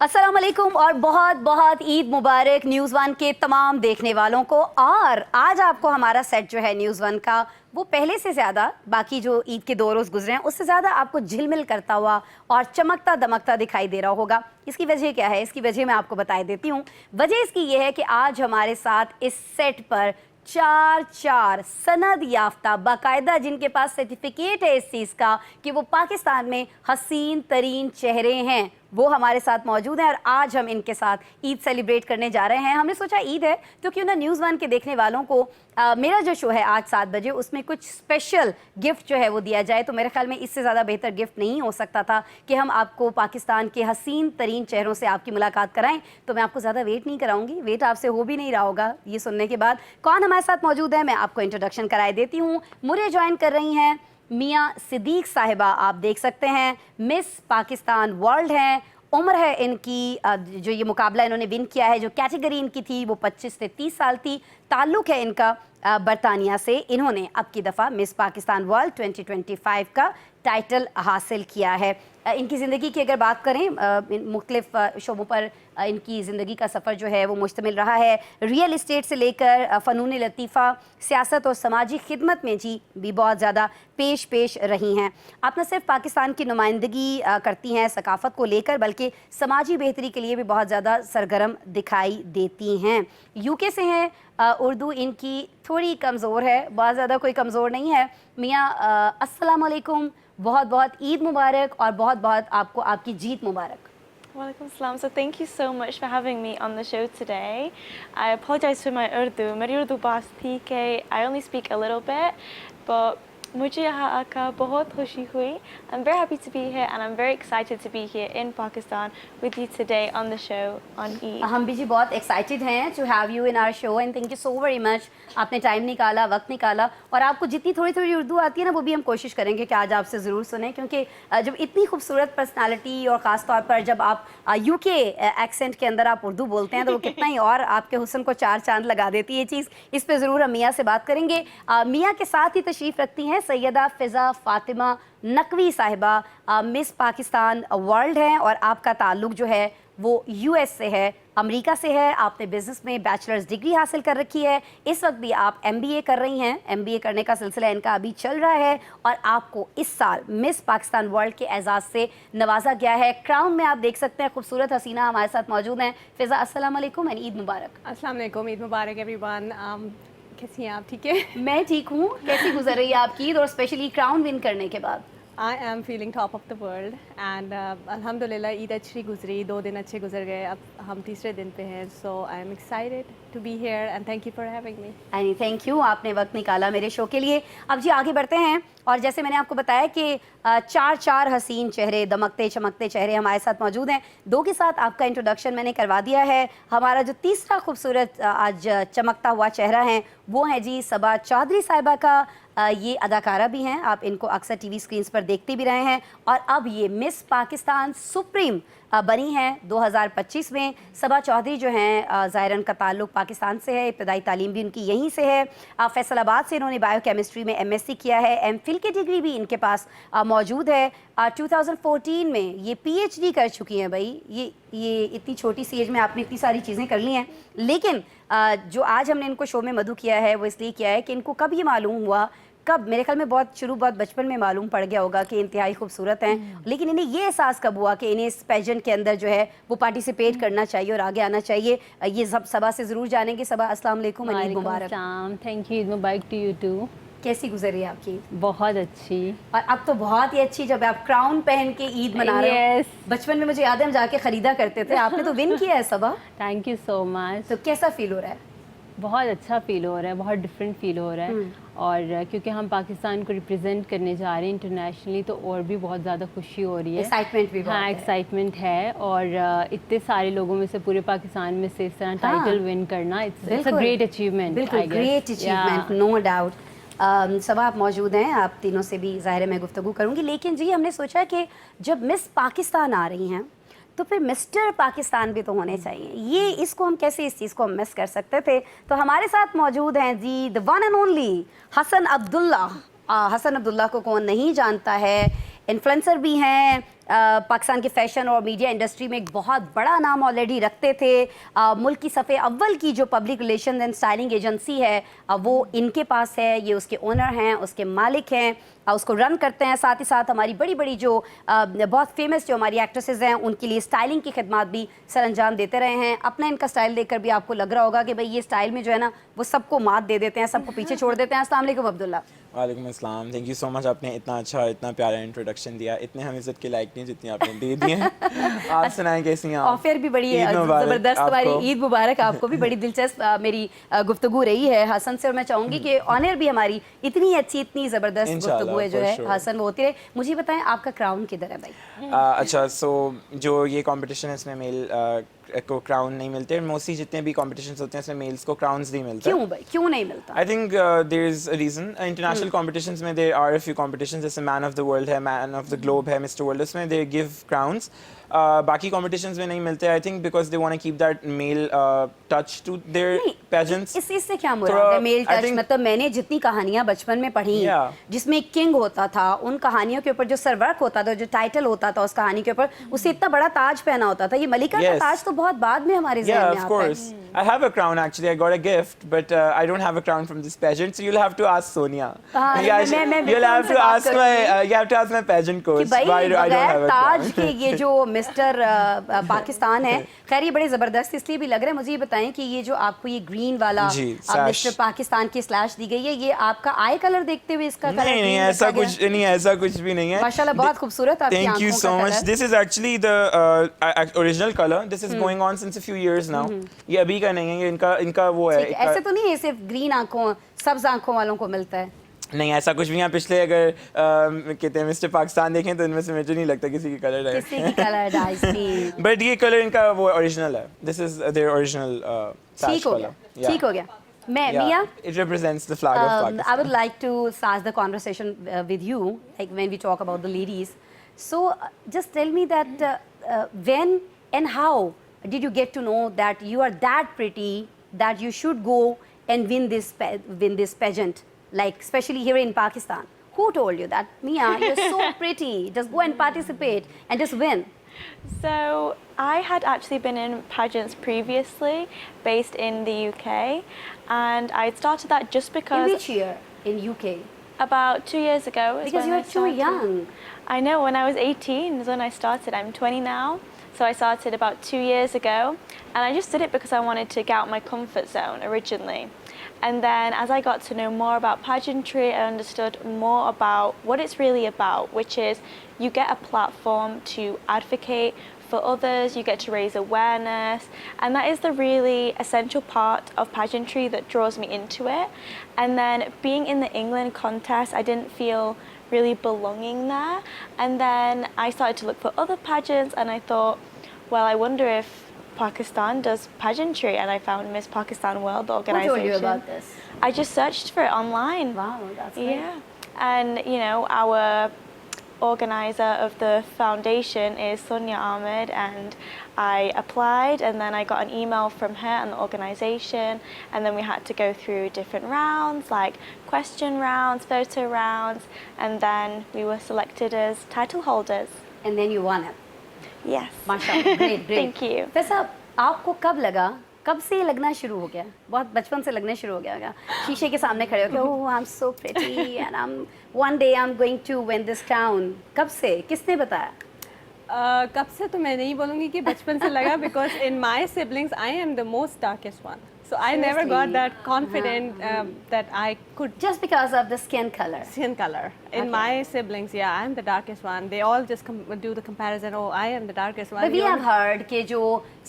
अस्सलाम वालेकुम और बहुत बहुत ईद मुबारक न्यूज़ वन के तमाम देखने वालों को। और आज आपको हमारा सेट जो है न्यूज़ वन का वो पहले से ज़्यादा बाकी जो ईद के 2 रोज़ गुजरे हैं उससे ज़्यादा आपको झिलमिल करता हुआ और चमकता दमकता दिखाई दे रहा होगा। इसकी वजह क्या है? इसकी वजह मैं आपको बता देती हूँ। वजह इसकी ये है कि आज हमारे साथ इस सेट पर चार सनद याफ्ता बाकायदा जिनके पास सर्टिफिकेट है इस चीज़ का कि वो पाकिस्तान में हसीन तरीन चेहरे हैं, वो हमारे साथ मौजूद हैं। और आज हम इनके साथ ईद सेलिब्रेट करने जा रहे हैं। हमने सोचा ईद है तो क्यों ना न्यूज़ वन के देखने वालों को मेरा जो शो है आज 7 बजे उसमें कुछ स्पेशल गिफ्ट जो है वो दिया जाए। तो मेरे ख्याल में इससे ज़्यादा बेहतर गिफ्ट नहीं हो सकता था कि हम आपको पाकिस्तान के हसीन तरीन चेहरों से आपकी मुलाकात कराएं। तो मैं आपको ज़्यादा वेट नहीं कराऊंगी, वेट आपसे हो भी नहीं रहा होगा ये सुनने के बाद। कौन हमारे साथ मौजूद है मैं आपको इंट्रोडक्शन कराए देती हूँ। मुझे ज्वाइन कर रही हैं मियाँ सिद्दीक साहिबा, आप देख सकते हैं मिस पाकिस्तान वर्ल्ड हैं। उम्र है इनकी, जो ये मुकाबला इन्होंने विन किया है, जो कैटेगरी इनकी थी वो 25 से 30 साल थी। ताल्लुक़ है इनका बरतानिया से। इन्होंने अब की दफ़ा मिस पाकिस्तान वर्ल्ड 2025 का टाइटल हासिल किया है। इनकी ज़िंदगी की अगर बात करें मुख्तलिफ़ शोबों पर इनकी ज़िंदगी का सफ़र जो है वो मुश्तमिल रहा है। रियल इस्टेट से लेकर फ़नून लतीफ़ा, सियासत और समाजी खिदमत में जी भी बहुत ज़्यादा पेश रही हैं। आप न सिर्फ पाकिस्तान की नुमाइंदगी करती हैं सकाफ़त को लेकर बल्कि समाजी बेहतरी के लिए भी बहुत ज़्यादा सरगर्म दिखाई देती हैं। यूके से हैं, उर्दू इनकी थोड़ी कमज़ोर है, बहुत ज़्यादा कोई कमज़ोर नहीं है। मियाँ अस्सलाम वालेकुम, बहुत बहुत ईद मुबारक और बहुत बहुत आपको आपकी जीत मुबारक। Walaikum salam. So thank you so much for having me on the show today. I apologize for my Urdu. मेरी उर्दू बात ठीक है, I only speak a little bit, but मुझे यहाँ आकर बहुत खुशी हुई. I'm very happy to be here and I'm very excited to be here in Pakistan with you today on the show on Eid. हम भी जी बहुत एक्साइटेड हैं to have you in our show and thank you so very much. आपने time निकाला, वक्त निकाला और आपको जितनी थोड़ी थोड़ी उर्दू आती है ना वो भी हम कोशिश करेंगे कि आज आपसे ज़रूर सुने, क्योंकि जब इतनी खूबसूरत पर्सनालिटी और ख़ास तौर पर जब आप यूके एक्सेंट के अंदर आप उर्दू बोलते हैं तो वो कितना ही और आपके हुस्न को 4 चांद लगा देती है ये चीज़। इस पर ज़रूर हम मियाँ से बात करेंगे। मियाँ के साथ ही तशरीफ़ रखती हैं सैयदा फ़िज़ा फ़ातिमा नकवी साहिबा, मिस पाकिस्तान वर्ल्ड हैं और आपका ताल्लुक़ जो है वो यूएस से है, अमेरिका से है। आपने बिज़नेस में बैचलर्स डिग्री हासिल कर रखी है। इस वक्त भी आप एमबीए कर रही हैं। एमबीए करने का सिलसिला इनका अभी चल रहा है और आपको इस साल मिस पाकिस्तान वर्ल्ड के एजाज़ से नवाजा गया है। क्राउन में आप देख सकते हैं खूबसूरत हसीना हमारे साथ मौजूद हैं। फ़िज़ा अस्सलाम वालेकुम एंड ईद मुबारक। अस्सलाम वालेकुम, ईद मुबारक एवरीवन। कैसी हैं आप? ठीक है, मैं ठीक हूँ। कैसी गुजर रही है आपकी ईद और स्पेशली क्राउन विन करने के बाद? I am feeling top of the world and अल्हम्दुलिल्लाह ईद अच्छी गुजरी, 2 दिन अच्छे गुजर गए, अब हम तीसरे दिन पे हैं। So I am excited to be here and thank you for having me. Any thank you, आपने वक्त निकाला मेरे शो के लिए। अब जी आगे बढ़ते हैं और जैसे मैंने आपको बताया कि 4 हसीन चेहरे, दमकते चमकते चेहरे हमारे साथ मौजूद हैं। 2 के साथ आपका इंट्रोडक्शन मैंने करवा दिया है। हमारा जो तीसरा खूबसूरत आज चमकता हुआ चेहरा है वो है जी सबा चौधरी साहिबा का। ये अदाकारा भी हैं, आप इनको अक्सर टीवी स्क्रीन्स पर देखते भी रहे हैं और अब ये मिस पाकिस्तान सुप्रीम बनी हैं 2025 में। सबा चौधरी जो हैं ज़ाहिरन का ताल्लुक़ पाकिस्तान से है, इब्तदाई तालीम भी उनकी यहीं से है। फैसलाबाद से इन्होंने बायोकेमिस्ट्री में एमएससी किया है, एमफिल की डिग्री भी इनके पास मौजूद है। 2014 में ये पीएचडी कर चुकी हैं। भाई ये इतनी छोटी सी एज में आपने इतनी सारी चीज़ें कर ली हैं। लेकिन जो आज हमने इनको शो में मधु किया है वो इसलिए किया है कि इनको कब ये मालूम हुआ, कब मेरे ख्याल में बहुत बचपन में मालूम पड़ गया होगा कि इंतहाई खूबसूरत हैं, लेकिन इन्हें ये एहसास कब हुआ कि इन्हें इस पेजेंट के अंदर जो है वो पार्टिसिपेट करना चाहिए और आगे आना चाहिए। ये सब सबा से ज़रूर जानेंगे। सबा अस्सलाम वालेकुम, ईद मुबारक। थैंक यू, ईद मुबारक टू यू टू। कैसी गुजरी है आपकी? बहुत अच्छी। और अब तो बहुत ही अच्छी जब आप क्राउन पहन के ईद मना रहे हैं। बचपन में मुझे याद है हम जाके ख़रीदा करते थे, आपने तो विन किया है Saba. Thank you so much. तो कैसा फील हो रहा है? बहुत अच्छा फील हो रहा है, बहुत डिफरेंट फील हो रहा है और क्योंकि हम पाकिस्तान को रिप्रेजेंट करने जा रहे हैं इंटरनेशनली तो और भी बहुत ज़्यादा खुशी हो रही है, एक्साइटमेंट भी बहुत हाँ एक्साइटमेंट है। और इतने सारे लोगों में से पूरे पाकिस्तान में से इस तरह टाइटल विन करना इट्स अ ग्रेट अचीवमेंट। बिल्कुल ग्रेट अचीवमेंट, नो डाउट। सब आप मौजूद हैं, आप तीनों से भी ज़ाहिर है मैं गुफ्तगू करूँगी। लेकिन जी हमने सोचा कि जब मिस पाकिस्तान आ रही हैं तो फिर मिस्टर पाकिस्तान भी तो होने चाहिए। ये इसको हम कैसे इस चीज़ को हम मिस कर सकते थे? तो हमारे साथ मौजूद हैं जी the one and only Hasan Abdullah. Hasan Abdullah को कौन नहीं जानता है, इन्फ्लुएंसर भी हैं, पाकिस्तान के फ़ैशन और मीडिया इंडस्ट्री में एक बहुत बड़ा नाम ऑलरेडी रखते थे। मुल्क की सफ़े अव्वल की जो public relation and styling agency है वो इनके पास है, ये उसके ओनर हैं, उसके मालिक हैं, उसको रन करते हैं। साथ ही साथ हमारी बड़ी बड़ी जो बहुत फेमस जो हमारी एक्ट्रेसेस हैं उनके लिए स्टाइलिंग की खिदमत भी सर अंजाम देते रहे हैं। अपना इनका स्टाइल देखकर भी आपको लग रहा होगा कि भाई ये स्टाइल में जो है ना वो सबको मात दे देते हैं, सबको पीछे छोड़ देते हैं। अस्सलाम वालेकुम अब्दुल्ला। वालेकुम अस्सलाम, थैंक यू सो मच, आपने इतना अच्छा इतना प्यारा इंट्रोडक्शन दिया, इतने हम इज़्ज़त के लायक नहीं जितनी आपने दे दी है। आप सुनाएं कैसी हैं आप? ऑफर भी बड़ी ईद मुबारक ज़बरदस्त हमारी, आपको। ईद मुबारक आपको भी। बड़ी दिलचस्प मेरी गुफ्तगू रही है हसन से, और मैं चाहूँगी कि ऑनर भी हमारी इतनी अच्छी इतनी ज़बरदस्त इंशाल्लाह, गुफ्तगू है जो for है sure। हसन वो होती रहे। मुझे बताएं आपका क्राउन किधर है भाई? अच्छा, सो जो ये कंपटीशन है इसमें मेल को क्राउन नहीं मिलते, मोस्टली जितने भी कॉम्पिटिशन्स होते हैं इसमें मेल्स को क्राउन्स नहीं मिलते। क्यों भाई, क्यों नहीं मिलता? I think there is a reason. International competitions में there are a few competitions, जैसे मैन ऑफ द वर्ल्ड है, मैन ऑफ द ग्लोब है, मिस्टर वर्ल्ड, उसमें दे गिव क्राउन्स। बाकी कॉम्पिटिशन्स में नहीं मिलते, I think because they want to keep that male touch to their pageants. इससे क्या मुराद है मेल I टच? think- मतलब मैंने जितनी कहानियां बचपन में पढ़ी Yeah। जिसमें एक किंग होता था, उन कहानियों के ऊपर जो सरवर्क होता था, जो टाइटल होता था उस कहानी के ऊपर, उसे इतना बड़ा ताज पहना होता था। ये मलिका का Yes। ताज तो बहुत बाद में हमारे ज़हन Yeah, में of आता है। course. I have a crown actually. I got a gift, but I don't have a crown from this pageant. So you'll have to ask Sonia. हाँ, Yeah, मैं you'll बिल्कुल have उनसे to बात ask my. करूंगी You have to ask my pageant कि coach. भाई Why do I don't have बगैर a Taj crown? के ये जो मिस्टर पाकिस्तान है, खैर ये बड़े ज़बरदस्त इसलिए भी लग रहे हैं। मुझे ये बताएं कि ये जो आपको ये ग्रीन वाला जी, slash। मिस्टर पाकिस्तान की स्लैश दी गई है, ये आपका आई कलर देखते हुए इसका कलर नहीं, ऐसा कुछ नहीं, ऐसा कुछ भी नहीं है। माशाल्लाह बहुत खूबसूरत आपकी Thank you आंखों so का much. Colour. This is actually the original color. This is going on since a few years now. ये अभी का नहीं है, ये इनका वो है। ठीक है, ऐसे तो नहीं है सिर्फ ग्रीन आंखों सब्ज आंखों वालों को मिलता है? नहीं, ऐसा कुछ भी यहाँ पिछले अगर कहते हैं मिस्टर पाकिस्तान देखें तो इनमें से मुझे नहीं लगता किसी की कलर है। किसी की कलर डाइस नहीं। बट ये कलर इनका वो ओरिजिनल है। दिस इज देयर ओरिजिनल ठीक हो गया, ठीक हो गया। मैं मिया, it represents the flag of Pakistan. I would like to start the conversation with you, like when we talk about the ladies. So just tell me that when and how did you get to know that you are that pretty that you should go and win this pageant, like especially here in Pakistan? Who told you that, Mia, you're so pretty, just go and participate and just win? So I had actually been in pageants previously, based in the UK, and I started that just In because which year in UK? about 2 years ago is Because when you I are too started. young. I know, when I was 18 is when I started. I'm 20 now, so I started about 2 years ago, and I just did it because I wanted to get out my comfort zone originally. And then as I got to know more about pageantry, I understood more about what it's really about, which is you get a platform to advocate for others, you get to raise awareness, and that is the really essential part of pageantry that draws me into it. And then being in the England contest, I didn't feel really belonging there. And then I started to look for other pageants, and I thought, well, I wonder if Pakistan does pageantry, and I found Miss Pakistan World Who Organization. told you about this? I just searched for it online. Wow, that's great. Yeah, and you know, our organizer of the foundation is Sonia Ahmed, and I applied, and then I got an email from her and the organization, and then we had to go through different rounds, like question rounds, photo rounds, and then we were selected as title holders. And then you won it. Yes. माशाल्लाह, great, great. Thank you. वैसे आपको कब लगा, कब से ये लगना शुरू हो गया? बहुत बचपन से लगने शुरू हो गया होगा, शीशे के सामने खड़े होकर, oh I am so pretty and one day I'm going to win this crown. कब से, किसने बताया? कब से तो मैं नहीं बोलूँगी कि बचपन से लगा, because in my siblings I am the most darkest one. So I never got Seriously? that confident that I could Just because of the skin color. skin color. In Okay. my siblings, yeah, I'm the darkest one. They all just do the comparison. Oh, I am the darkest one. But we You're- have heard कि जो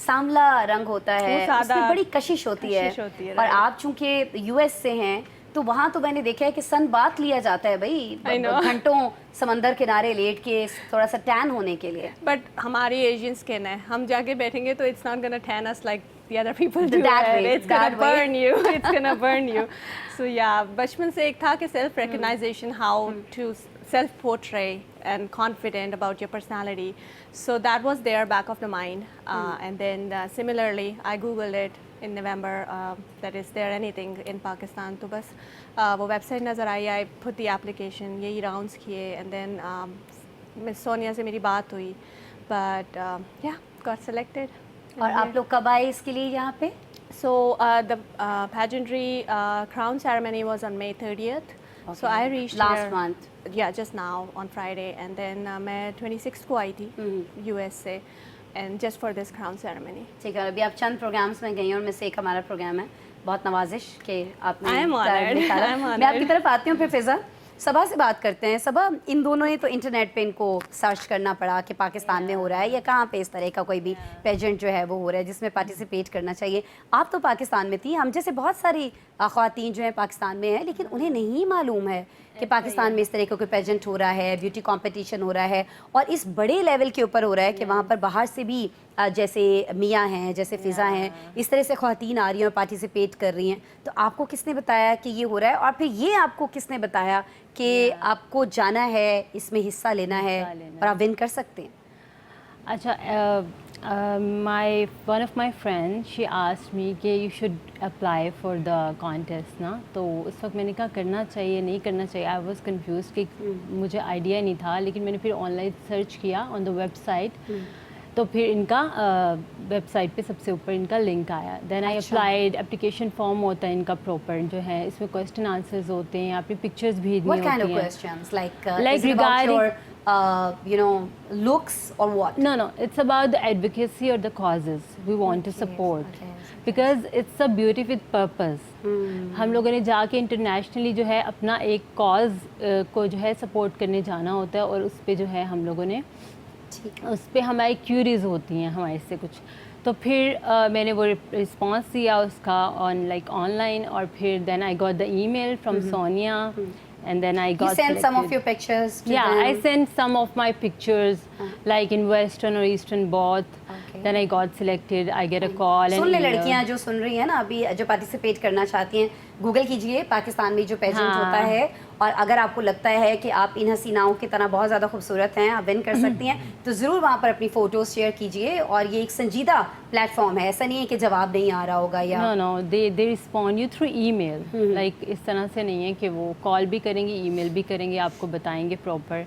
सांवला रंग होता है वो सादा उसमें बड़ी कशिश होती है, कशिश होती है, और right. आप चूंकि यूएस से हैं तो वहाँ तो मैंने देखा है कि सन बात लिया जाता है I भाई, know. घंटों समंदर किनारे लेट के थोड़ा सा टैन होने के लिए। But हमारी Asian skin है, हम जाके बैठेंगे तो it's not gonna tan us like the other people do. That and way, it's gonna that way. burn you. It's gonna burn you. So yeah, बचपन से एक था कि self recognition, how to self portray and confident about your personality. So that was there back of the mind. And then similarly, I googled it in November. That is there anything in Pakistan? तो बस वो website नज़र आई, I put the application, यही rounds किए, and then miss Sonia से मेरी बात हुई, but yeah, got selected. और आप लोग कब आए इसके लिए यहाँ पे? So the pageantry crown ceremony was on May 30th. So I reached Last here, month. Yeah, just now on Friday, and then मैं 26th को आई थी US से, and just for this crown ceremony. ठीक है, अभी आप चंद प्रोग्राम्स में गई हैं, उनमें से एक हमारा प्रोग्राम है, बहुत नवाजिश कि आपने I am टाइम honored. निकाला। I am मैं आपकी honored. तरफ आती हूँ, फिर फिजा सबा से बात करते हैं। सबा, इन दोनों ने तो इंटरनेट पे इनको सर्च करना पड़ा कि पाकिस्तान में हो रहा है या कहाँ पे इस तरह का कोई भी पेजेंट जो है वो हो रहा है जिसमें पार्टिसिपेट करना चाहिए। आप तो पाकिस्तान में थी, हम जैसे बहुत सारी ख़वातीन जो हैं पाकिस्तान में हैं, लेकिन उन्हें नहीं मालूम है कि पाकिस्तान में इस तरह का कोई पेजेंट हो रहा है, ब्यूटी कंपटीशन हो रहा है, और इस बड़े लेवल के ऊपर हो रहा है कि वहाँ पर बाहर से भी जैसे मियाँ हैं, जैसे फ़िज़ा हैं, इस तरह से ख़वातीन आ रही हैं और पार्टिसिपेट कर रही हैं। तो आपको किसने बताया कि ये हो रहा है, और फिर ये आपको किसने बताया कि आपको जाना है, इसमें हिस्सा लेना है और आप विन कर सकते हैं? अच्छा, one of my friends, she asked me कि you should apply for the contest ना, तो उस वक्त मैंने कहा करना चाहिए नहीं करना चाहिए। I was confused कि मुझे आइडिया नहीं था, लेकिन मैंने फिर ऑनलाइन सर्च किया on the website, तो फिर इनका वेबसाइट पे सबसे ऊपर इनका लिंक आया। Then I applied, application form होता है इनका प्रॉपर जो है, इसमें क्वेश्चन आंसर्स होते हैं, आपकी पिक्चर्स भेजनी What kind of होती हैं। questions? Like Like is it about regarding- your looks or what? No, it's about the advocacy or the causes we want to support. okay. Because it's a beauty with purpose. हम लोगों ने जाके internationally जो है अपना एक cause को जो है सपोर्ट करने जाना होता है, और उस पे जो है हम लोगों ने उस पे हमारी क्यूरीज होती हैं हमारे से कुछ। तो फिर मैंने वो रिस्पांस दिया उसका ऑनलाइन, और फिर then I got the email from Sonia, and then I You got sent some of selected. your pictures to Yeah, them? I sent some of my pictures, like in Western or Eastern both. Okay. Then I got selected. I get a call and सुन ले email. लड़कियां जो सुन रही हैं ना अभी, जो participate करना चाहती हैं, गूगल कीजिए पाकिस्तान में जो पेजेंट हाँ। होता है, और अगर आपको लगता है कि आप इन हसीनाओं की तरह बहुत ज़्यादा खूबसूरत हैं, आप विन कर सकती हैं, तो ज़रूर वहाँ पर अपनी फ़ोटोज़ शेयर कीजिए। और ये एक संजीदा प्लेटफॉर्म है, ऐसा नहीं है कि जवाब नहीं आ रहा होगा या No, they respond you through email. Like इस तरह से नहीं है कि वो कॉल भी करेंगे, ईमेल भी करेंगे, आपको बताएंगे प्रॉपर।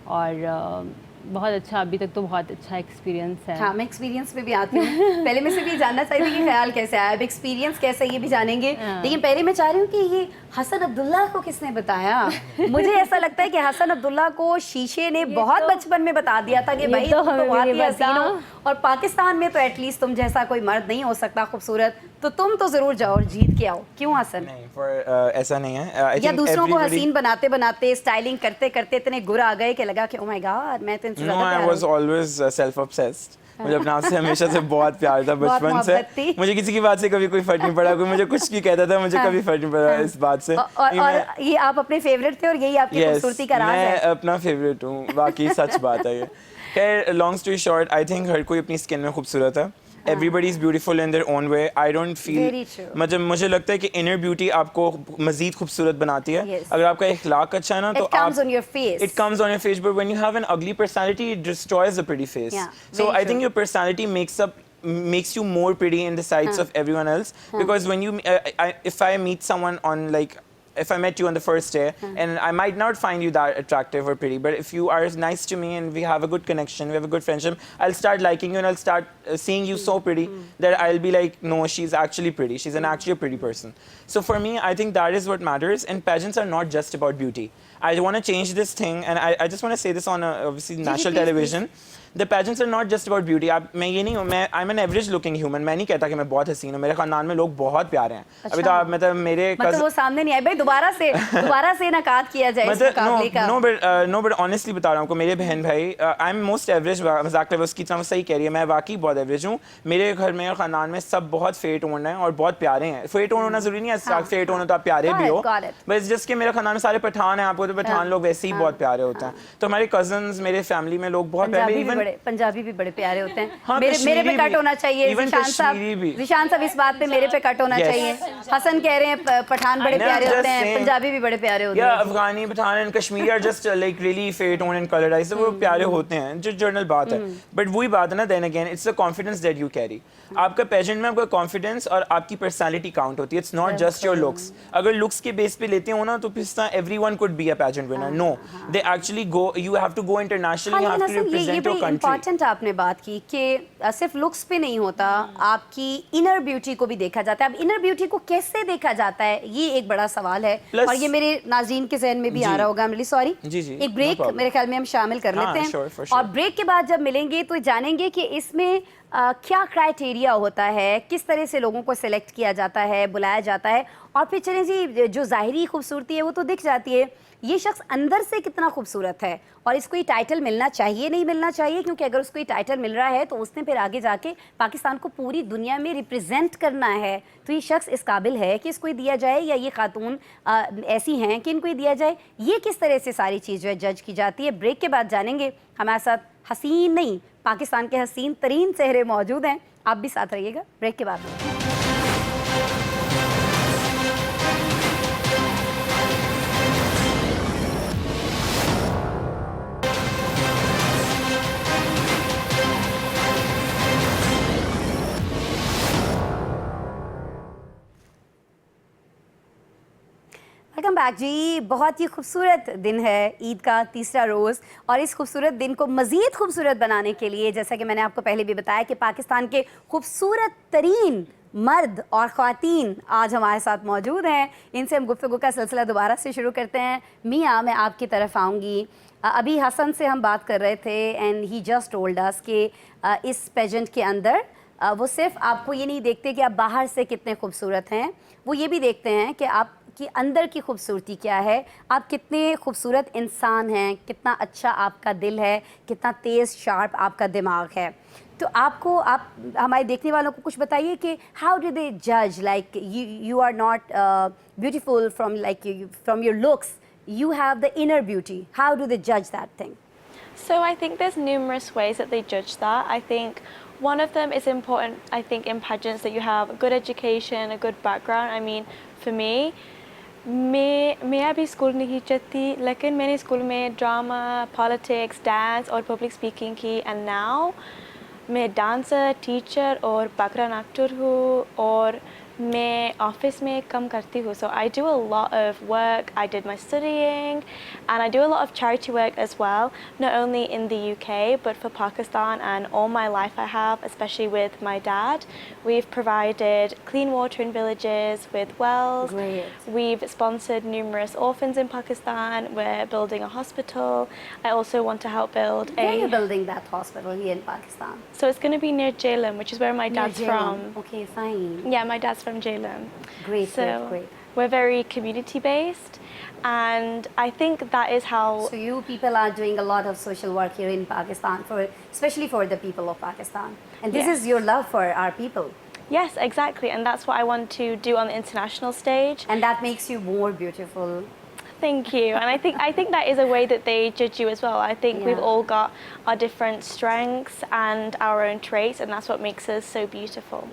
और बहुत अच्छा, अभी तक तो बहुत अच्छा एक्सपीरियंस है। हाँ, मैं एक्सपीरियंस पे भी आती हूँ। पहले मैं सिर्फ ये जानना चाहती थी कि ख्याल कैसे आया, अब एक्सपीरियंस कैसा है ये भी जानेंगे। लेकिन पहले मैं चाह रही हूँ कि ये हसन अब्दुल्ला को किसने बताया? मुझे ऐसा लगता है कि हसन अब्दुल्ला को शीशे ने बहुत बचपन में बता दिया था कि भाई तो तुम तो हमें बहुत भी ही हसीन हो, बता। और पाकिस्तान में तो एटलीस्ट तुम जैसा कोई मर्द नहीं हो सकता खूबसूरत, तो तुम तो ज़रूर जाओ और जीत के आओ। क्यों हसन? नहीं, for ऐसा नहीं है। I या think दूसरों को everybody- हसीन बनाते बनाते, स्टाइलिंग करते करते इतने गुर आ गए कि लगा कि ओ माय गॉड, मैं तो इनसे No, ज़्यादा I प्यार was हूँ। always self-obsessed. मुझे अपने आप से हमेशा से बहुत प्यार था बहुत बचपन से। मोहब्बत थी। मुझे किसी की बात से कभी कोई फर्क नहीं पड़ा, कोई मुझे कुछ भी कहता था, मुझे कभी फर्क नहीं पड़ा इस बात से। और ये आप अपने फेवरेट थे और यही आपकी Yes, खूबसूरती का राज मैं है। अपना फेवरेट हूँ, बाकी सच बात है ये। खैर, long story short, I think हर कोई अपनी स्किन में खूबसूरत है। Everybody is beautiful in their own way. I don't feel Very true. मतलब मुझे लगता है कि inner beauty आपको मज़ीद खूबसूरत बनाती है। Yes. अगर आपका इखलाक अच्छा है ना, तो It comes आप on your face. It comes on your face, but when you have an ugly personality, it destroys a pretty face. Yeah, So very I think true. your personality makes you more pretty in the sights of everyone else. Because when you, if I meet someone on like, if I met you on the first day, and I might not find you that attractive or pretty, but if you are nice to me and we have a good connection, we have a good friendship, I'll start liking you and I'll start seeing you so pretty that I'll be like, no, she's actually pretty. She's actually a pretty person. So for me, I think that is what matters. And pageants are not just about beauty. I want to change this thing, and I just want to say this on obviously national please, television. The pageants are not just about beauty. मैं ये नहीं हूँ, I'm an average looking human. मैं नहीं कहता कि मैं बहुत हसीन हूँ। मेरे खानदान में लोग बहुत प्यारे हैं। अभी तो आप मतलब मेरे मतलब वो सामने नहीं आए भाई, दोबारा से नकाद किया जाए इस मुकाबले का। नो बट ऑनेस्टली बता रहा हूँ आपको, मेरे बहन भाई, आई एम मोस्ट एवरेज, मजाक उसकी तरह सही कह रही है, मैं वाकई बहुत एवरेज हूँ। मेरे घर में और खानदान में सब बहुत फेट ओन है और बहुत प्यारे हैं। फेट ओन होना जरूरी नहीं है, फेट ओन हो तो आप प्यारे भी हो, बस जस्ट कि मेरे खानदान में सारे पठान हैं, आपको तो पठान लोग वैसे ही बहुत प्यारे होते हैं। तो हमारे कजन्स, मेरे फैमिली में लोग बहुत प्यारे, इवन बड़े पंजाबी भी बड़े प्यारे होते हैं. हाँ, मेरे पे कश्मीरी कट भी. होना चाहिए. Even कश्मीरी भी. जिशान साहब इस बात पे मेरे पे कट होना Yes. चाहिए. हसन कह रहे हैं पठान बड़े No, प्यारे I'm होते just हैं, saying. पंजाबी भी बड़े प्यारे होते Yeah, हैं. Afghani, Pathan and Kashmiri are just like really fair tone and colorized. वो प्यारे होते हैं, जो जर्नल बात है. But वही बात है ना, then again, it's the confidence that you carry. आपका पेजेंट में आपका कॉन्फिडेंस और आपकी पर्सनालिटी काउंट होती है. It's not just your looks. अगर लुक्स के बेस पे लेते हो ना तो फिर everyone could be a pageant winner. No, they actually go. You have to go international. You have to represent your country. Important आपने बात की कि सिर्फ लुक्स पे नहीं होता, आपकी इनर ब्यूटी को भी देखा जाता है. अब इनर ब्यूटी को कैसे देखा जाता है, ये एक बड़ा सवाल है. Plus- और ये मेरे नाज़रीन के जहन में भी आ जी. रहा होगा. I'm really sorry. जी, जी, एक no ब्रेक problem. मेरे ख्याल में हम शामिल कर हाँ, लेते हैं. sure, for sure. और ब्रेक के बाद जब मिलेंगे तो जानेंगे कि इसमें क्या क्राइटेरिया होता है, किस तरह से लोगों को सिलेक्ट किया जाता है, बुलाया जाता है. और फिर चलें जी, जो ज़ाहिरी खूबसूरती है वो तो दिख जाती है, ये शख्स अंदर से कितना खूबसूरत है और इसको ये टाइटल मिलना चाहिए नहीं मिलना चाहिए. क्योंकि अगर उसको ये टाइटल मिल रहा है तो उसने फिर आगे जाके पाकिस्तान को पूरी दुनिया में रिप्रेजेंट करना है. तो ये शख्स इस काबिल है कि इसको ये दिया जाए या ये खातून ऐसी हैं कि इनको ये दिया जाए. ये किस तरह से सारी चीज़ जो है जज की जाती है, ब्रेक के बाद जानेंगे. हमारे साथ हसीन नहीं, पाकिस्तान के हसीन तरीन चेहरे मौजूद हैं. आप भी साथ रहिएगा ब्रेक के बाद. वेलकम बैक जी. बहुत ही खूबसूरत दिन है, ईद का तीसरा रोज़. और इस खूबसूरत दिन को मज़ीद खूबसूरत बनाने के लिए, जैसा कि मैंने आपको पहले भी बताया कि पाकिस्तान के खूबसूरत तरीन मर्द और ख़वातीन आज हमारे साथ मौजूद हैं. इनसे हम गुफ्तगू का सिलसिला दोबारा से शुरू करते हैं. मियाँ, मैं आपकी तरफ आऊँगी. अभी हसन से हम बात कर रहे थे and he just told us कि इस पेजेंट के अंदर वो सिर्फ आपको ये नहीं देखते कि आप बाहर से कितने खूबसूरत हैं, वो ये भी देखते हैं कि आप कि अंदर की खूबसूरती क्या है, आप कितने खूबसूरत इंसान हैं, कितना अच्छा आपका दिल है, कितना तेज़ शार्प आपका दिमाग है. तो आपको, आप हमारे देखने वालों को कुछ बताइए कि हाउ डू दे जज, like you are not beautiful from your looks, you have the inner beauty. How do they judge that thing? So I think there's numerous ways that they judge that. I think one of them is important, I think, in pageants that you have a good education, a good background. I mean, for me, मैं अभी school नहीं जाती, लेकिन मैंने school में drama, politics, dance और public speaking की. And now मैं डांसर, टीचर और बैकग्राउंड एक्टर हूँ और मैं ऑफिस में काम करती हूँ. So I do a lot of work. I did my studying and I do a lot of charity work as well, not only in the UK but for Pakistan, and all my life I have, especially with my dad. We've provided clean water in villages with wells. Great. We've sponsored numerous orphans in Pakistan. We're building a hospital. I also want to help build Where are you building that hospital here in Pakistan? So it's going to be near Jhelum, which is where my dad's Near Jhelum. from. Okay, fine. Yeah, my dad's from Jhelum. Great, So great, great. we're very community based, and I think that is how. So you people are doing a lot of social work here in Pakistan, especially for the people of Pakistan. And this Yes. is your love for our people. Yes, exactly, and that's what I want to do on the international stage. And that makes you more beautiful. Thank you, and I think that is a way that they judge you as well. I think we've Yeah. all got our different strengths and our own traits, and that's what makes us so beautiful.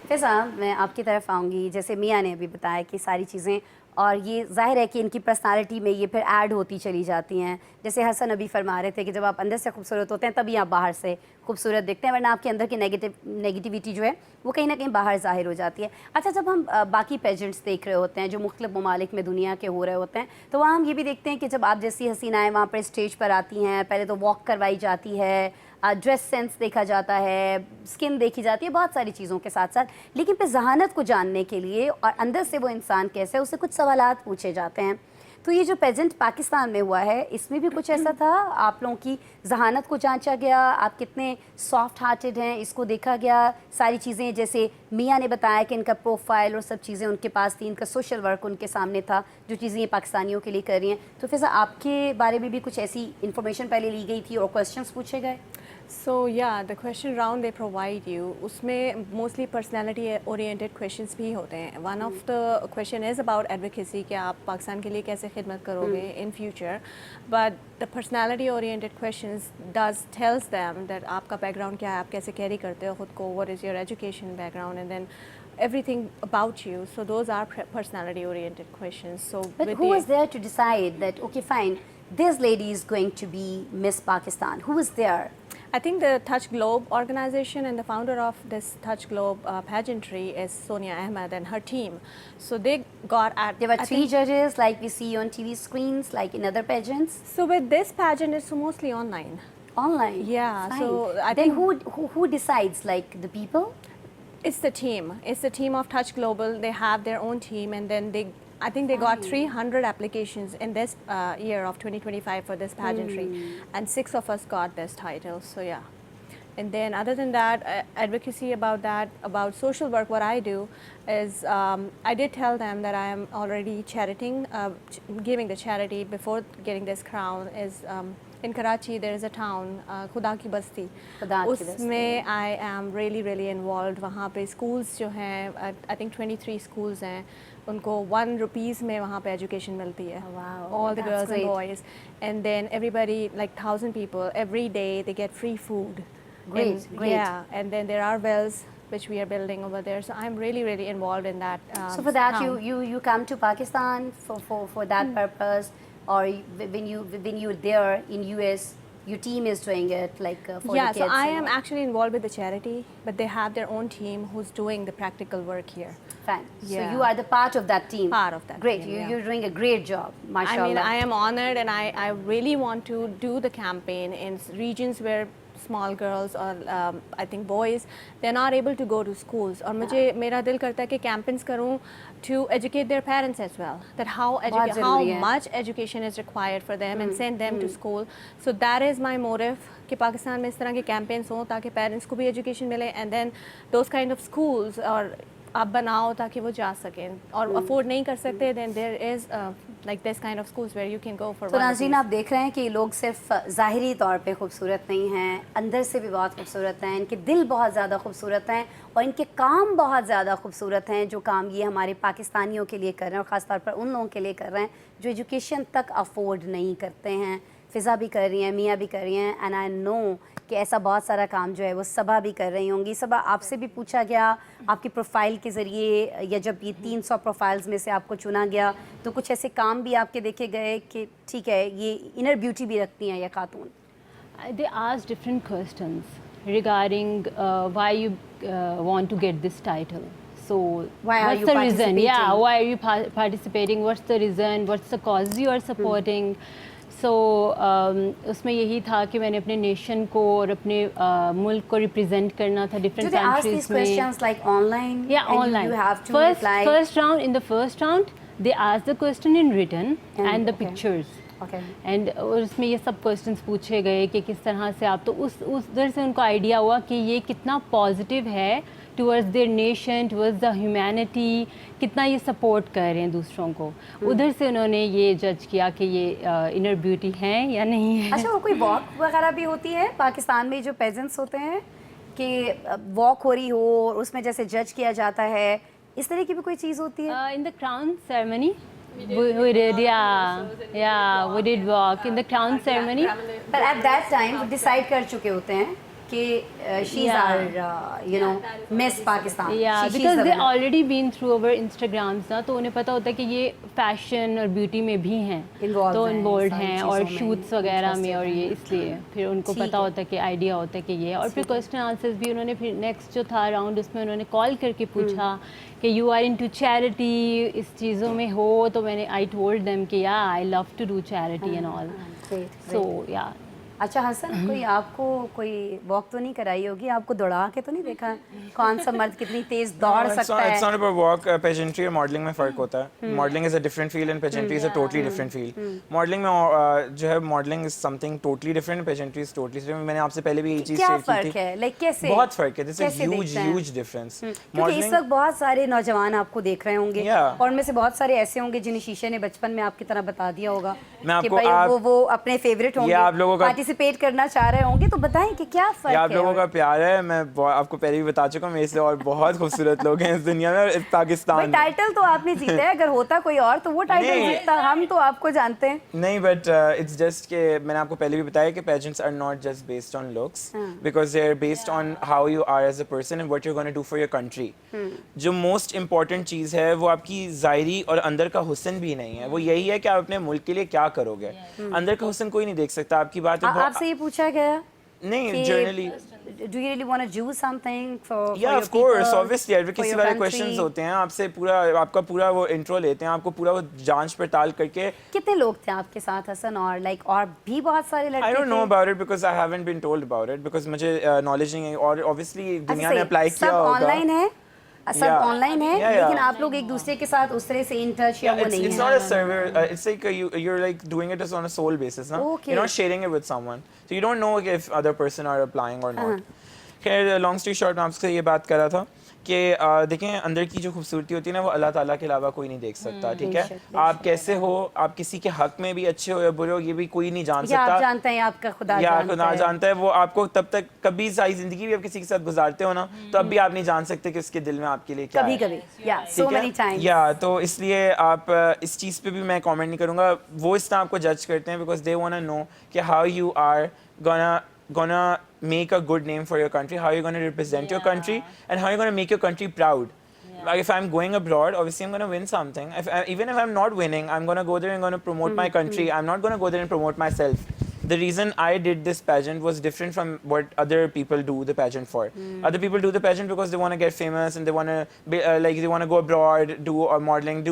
फिजा, मैं आपकी तरफ आऊँगी. जैसे मियाँ ने अभी बताया कि सारी चीज़ें, और ये ज़ाहिर है कि इनकी पर्सनालिटी में ये फिर ऐड होती चली जाती हैं. जैसे हसन अभी फरमा रहे थे कि जब आप अंदर से खूबसूरत होते हैं तभी आप बाहर से खूबसूरत दिखते हैं, वरना आपके अंदर की नेगेटिविटी जो है वो कहीं ना कहीं बाहर ज़ाहिर हो जाती है. अच्छा, जब हम बाकी पेजेंट्स देख रहे होते हैं जो मुख्तलिफ ममालिक में दुनिया के हो रहे होते हैं, तो वहाँ हम ये भी देखते हैं कि जब आप जैसी हसीनाएँ वहाँ पर स्टेज पर आती हैं, पहले तो वॉक करवाई जाती है, ड्रेस सेंस देखा जाता है, स्किन देखी जाती है, बहुत सारी चीज़ों के साथ साथ. लेकिन फिर जहानत को जानने के लिए और अंदर से वो इंसान कैसे है, उससे कुछ सवालात पूछे जाते हैं. तो ये जो पेजेंट पाकिस्तान में हुआ है, इसमें भी कुछ ऐसा था? आप लोगों की जहानत को जांचा गया, आप कितने सॉफ्ट हार्टेड हैं इसको देखा गया, सारी चीज़ें. जैसे मियाँ ने बताया कि इनका प्रोफाइल और सब चीज़ें उनके पास थी, इनका सोशल वर्क उनके सामने था, जो चीज़ें ये पाकिस्तानियों के लिए कर रही हैं. तो फिर आपके बारे में भी कुछ ऐसी इन्फॉर्मेशन पहले ली गई थी और क्वेश्चंस पूछे गए? So yeah, the question round they provide you, उसमें mostly personality oriented questions भी होते हैं. One of the question is about advocacy कि आप पाकिस्तान के लिए कैसे खिदमत करोगे in future, but the personality oriented questions tells them that आपका background क्या है, आप कैसे carry करते हो खुद को, what is your education background, and then everything about you. So those are personality oriented questions. So But with who the- was there to decide that, okay, fine, this lady is going to be Miss Pakistan? Who was there? I think the Touch Globe organization and the founder of this Touch Globe pageantry is Sonia Ahmed and her team. So they got at. There were I three think- judges like we see on TV screens, like in other pageants. So with this pageant, it's mostly online. Online. Yeah, Fine. so I then think- who decides? Like the people? It's the team. It's the team of Touch Global. They have their own team, and then I think they got 300 applications in this year of 2025 for this pageantry, and 6 of us got this title. So yeah. And then other than that, advocacy about social work, what I do is I did tell them that I am already charitying, giving the charity before getting this crown is in Karachi there is a town, Khuda Ki Basti. Khuda Ki Basti. उसमें I am really involved. वहाँ पे schools जो हैं, I think 23 schools हैं, उनको 1 rupees में वहाँ पे education मिलती है. Wow, All the that's girls great. and boys. And then everybody, like 1,000 people, every day they get free food. Great, great. Yeah, and then there are wells which we are building over there. So I'm really involved in that. So for that, town. you come to Pakistan for that purpose, or when you're there in US, your team is doing it like for Yeah, the so kids. I and am all? actually involved with the charity, but they have their own team who's doing the practical work here. Fine. So Yeah. you are the part of that team. Part of that Great. team, yeah. You're doing a great job. Mashallah. I mean, I am honored, and I really want to do the campaign in regions where small girls or I think boys, they're not able to go to schools. और मुझे मेरा दिल करता है कि campaigns करूँ to educate their parents as well, that how बहुत ज़रूरी है। much education is required for them and send them to school. So that is my motive कि पाकिस्तान में इस तरह के campaigns हों ताकि parents को भी education मिले, and then those kind of schools और आप बनाओ ताकि वो जा सकें, और afford नहीं कर सकते then there is like this kind of schools where you can go for तो 1 नाज़रीन, rupees. आप देख रहे हैं कि ये लोग सिर्फ ज़ाहिरी तौर पे खूबसूरत नहीं हैं, अंदर से भी बहुत खूबसूरत हैं, इनके दिल बहुत ज़्यादा खूबसूरत हैं और इनके काम बहुत ज़्यादा खूबसूरत हैं, जो काम ये हमारे पाकिस्तानियों के लिए कर रहे हैं और ख़ास तौर पर उन लोगों के लिए कर रहे हैं जो एजुकेशन तक अफोर्ड नहीं करते हैं. फ़िज़ा भी कर रही हैं, मियाँ भी कर रही हैं, एंड आई नो कि ऐसा बहुत सारा काम जो है वो सबा भी कर रही होंगी. सबा, आपसे भी पूछा गया आपकी प्रोफाइल के ज़रिए, या जब ये 300 प्रोफाइल्स में से आपको चुना गया तो कुछ ऐसे काम भी आपके देखे गए कि ठीक है ये इनर ब्यूटी भी रखती हैं ये खातून? They asked different questions regarding why you want to get this title. So Why are what's you the reason? Yeah, participating? why are you participating? What's the reason? What's the cause you are supporting? So उसमें यही था कि मैंने अपने nation को और अपने मुल्क को रिप्रेजेंट करना था Do different they ask these countries में. questions like online? Yeah, and online. You have to first, reply. first round, in the first round, they asked the question in written and the okay. pictures. Okay. And उसमें ये सब questions पूछे गए कि किस तरह से आप, तो उस उधर से उनको आइडिया हुआ कि ये कितना पॉजिटिव है towards their nation, towards the humanity, कितना ये सपोर्ट कर रहे हैं दूसरों को. उधर से उन्होंने ये जज किया कि ये इनर ब्यूटी है या नहीं है. अच्छा, वो कोई वॉक वगैरह भी होती है पाकिस्तान में जो पेजेंट्स होते हैं कि वॉक हो रही हो और उसमें जैसे जज किया जाता है, इस तरह की भी कोई चीज़ होती है? In the crown ceremony, we did, yeah, we did walk in the crown ceremony. पर एट दैट टाइम वो डिसाइड कर चुके होते हैं कि she is our Miss Pakistan. Yeah, She's because the they winner. already been through our Instagrams ना, तो उन्हें पता होता है कि ये फैशन और ब्यूटी में भी हैं, Involved तो हैं, इन्वॉल्व सारी हैं चीज़ों और में शूट्स वगैरह में, interested और ये हैं. इसलिए फिर उनको ठीक पता है. होता है कि आइडिया होता है कि ये. और फिर क्वेश्चन आंसर्स भी उन्होंने फिर नेक्स्ट जो था राउंड उसमें उन्होंने कॉल करके पूछा कि यू आर इनटू चैरिटी, इस चीज़ों में हो, तो मैंने आई टोल्ड देम कि yeah I love to do charity and all. Great, so great. Yeah अच्छा हसन, कोई आपको कोई वॉक तो नहीं कराई होगी, आपको दौड़ा के तो नहीं देखा कौन सा मर्द कितनी तेज दौड़ सकता It's not है? about walk. Pageantry और modeling में फ़र्क होता है. Modeling is a different field and pageantry is a totally different field. Modeling में जो है, modeling is something totally different, pageantry is totally different. मैंने आपसे पहले भी ये चीज़ क्या शेयर की फ़र्क थी. है, लाइक कैसे? बहुत फ़र्क है. There's a कैसे huge देखते हैं? huge difference. क्योंकि इस वक्त बहुत सारे नौजवान आपको देख रहे होंगे Yeah. और उनमें से बहुत सारे ऐसे होंगे जिन्हें शीशे ने बचपन में आपकी तरह बता दिया होगा मैं कि आपको भाई आप- वो अपने फेवरेट होंगे, ये आप लोगों का पार्टिसिपेट करना चाह रहे होंगे तो बताएं कि क्या ये फ़र्क आप है. लोगों का प्यार है, मैं आपको पहले भी बता चुका हूँ, मेरे से और बहुत खूबसूरत लोग हैं इस दुनिया में और इस भाई पाकिस्तान में. टाइटल तो आपने जीता है, अगर होता कोई और तो वो टाइटल नहीं. जीतता, हम तो आपको जानते हैं. नहीं, बट इट्स जस्ट कि मैंने आपको पहले भी बताया कि pageants are not just based on looks, because they are based on how you are as a person and what you are gonna do for your country. जो मोस्ट इंपॉर्टेंट चीज़ है वो आपकी ज़ाहिरी और अंदर का हुस्न भी नहीं है, वो यही है कि आप अपने मुल्क के लिए क्या करोगे. अंदर का हुस्न कोई नहीं देख सकता. आपकी बात है आपसे ये पूछा गया नहीं, generally do you really want to do something for या your of course people, obviously for advocacy your वाले country? क्वेश्चंस होते हैं. आपसे पूरा आपका पूरा वो इंट्रो लेते हैं, आपको पूरा वो जांच पड़ताल करके. कितने लोग थे आपके साथ हसन, और लाइक और भी बहुत सारे लड़के आई डोंट नो थे? About it because I haven't been told about it because मुझे नॉलेज नहीं है. और ऑब्वियसली दुनिया ने अप्लाई किया सब होगा. ऑनलाइन है, सब Yeah. ऑनलाइन है, Yeah, yeah. लेकिन आप लोग एक दूसरे के साथ उस तरह से इन टच या Yeah, वो नहीं it's है. not a server. It's like you're like doing it as on a sole basis, na? Okay. You're not sharing it with someone, so you don't know if other person are applying or not. खैर long story short, मैं आपसे ये बात कर रहा था कि देखें, अंदर की जो खूबसूरती होती है ना वो अल्लाह ताला के अलावा कोई नहीं देख सकता. ठीक है, बेशक, आप कैसे हो, आप किसी के हक में भी अच्छे हो या बुरे हो, ये भी कोई नहीं जान या आप सकता. जानते हैं, आपका खुदा या जानता खुदा है. जानता है. वो आपको तब तक कभी सारी जिंदगी भी आप किसी के साथ गुजारते हो ना, तो अब भी आप नहीं जान सकते कि उसके दिल में आपके लिए क्या कभी है. कभी या सो ठीक है? Many times. या तो इसलिए आप इस चीज़ पे भी मैं कमेंट नहीं करूँगा. वो इस तरह आपको जज करते हैं because they want to know कि how you are gonna make a good name for your country, how you're going to represent your country, and how you're going to make your country proud. Like if I'm going abroad, obviously I'm going to win something. Even if I'm not winning, I'm going to go there and going to promote my country. I'm not going to go there and promote myself. The reason I did this pageant was different from what other people do the pageant for. Other people do the pageant because they want to get famous and they want to like they want to go abroad, do modeling,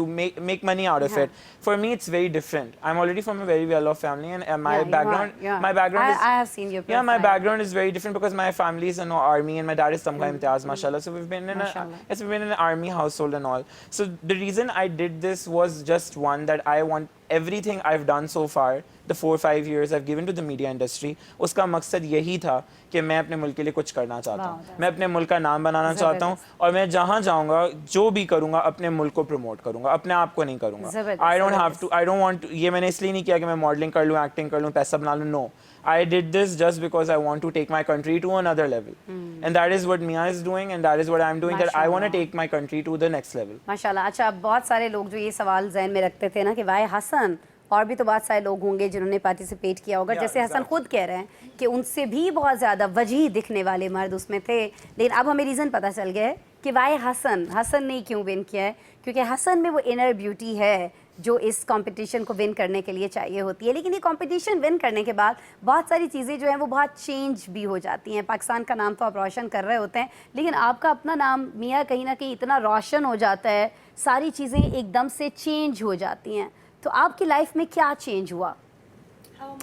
make money out of it. For me, it's very different. I'm already from a very well-off family, and my Yeah, you background, are, yeah. my background is I have seen your yeah, my profile. background is very different because my family is in the army and my dad is Tamgha Imtiaz, mashallah. So we've been in we've been in an army household and all. So the reason I did this was just one, that I want everything I've done so far, the 4-5 years I've given to the media industry, उसका मकसद यही था कि मैं अपने मुल्क के लिए कुछ करना चाहता हूँ. मैं अपने मुल्क का नाम बनाना चाहता हूँ और मैं जहाँ जाऊँगा जो भी करूँगा अपने मुल्क को प्रमोट करूँगा, अपने आप को नहीं करूँगा. I don't want to, ये मैंने इसलिए नहीं किया कि मैं मॉडलिंग कर लूँ, एक्टिंग कर लूँ, पैसा बना लूँ. No, I did this just because I want to take my country to another level. And that is what Mia is doing and that is what I'm doing, that I want to take my country to the next level. माशाल्लाह. अच्छा, अब बहुत सारे लोग जो ये सवाल ज़हन में रखते थे ना कि भाई हसन, और भी तो बहुत सारे लोग होंगे जिन्होंने पार्टिसिपेट किया होगा, जैसे हसन खुद कह रहे हैं कि उनसे भी बहुत ज़्यादा वजीह दिखने वाले मर्द उसमें थे. लेकिन अब हमें रीज़न पता चल गया है कि भाई हसन ने क्यों विन किया है, क्योंकि हसन में वो इनर ब्यूटी है जो इस कंपटीशन को विन करने के लिए चाहिए होती है. लेकिन ये कंपटीशन विन करने के बाद बहुत सारी चीज़ें जो हैं वो बहुत चेंज भी हो जाती हैं. पाकिस्तान का नाम तो आप रोशन कर रहे होते हैं, लेकिन आपका अपना नाम मियाँ कहीं ना कहीं इतना रोशन हो जाता है, सारी चीज़ें एकदम से चेंज हो जाती हैं. तो आपकी लाइफ में क्या चेंज हुआ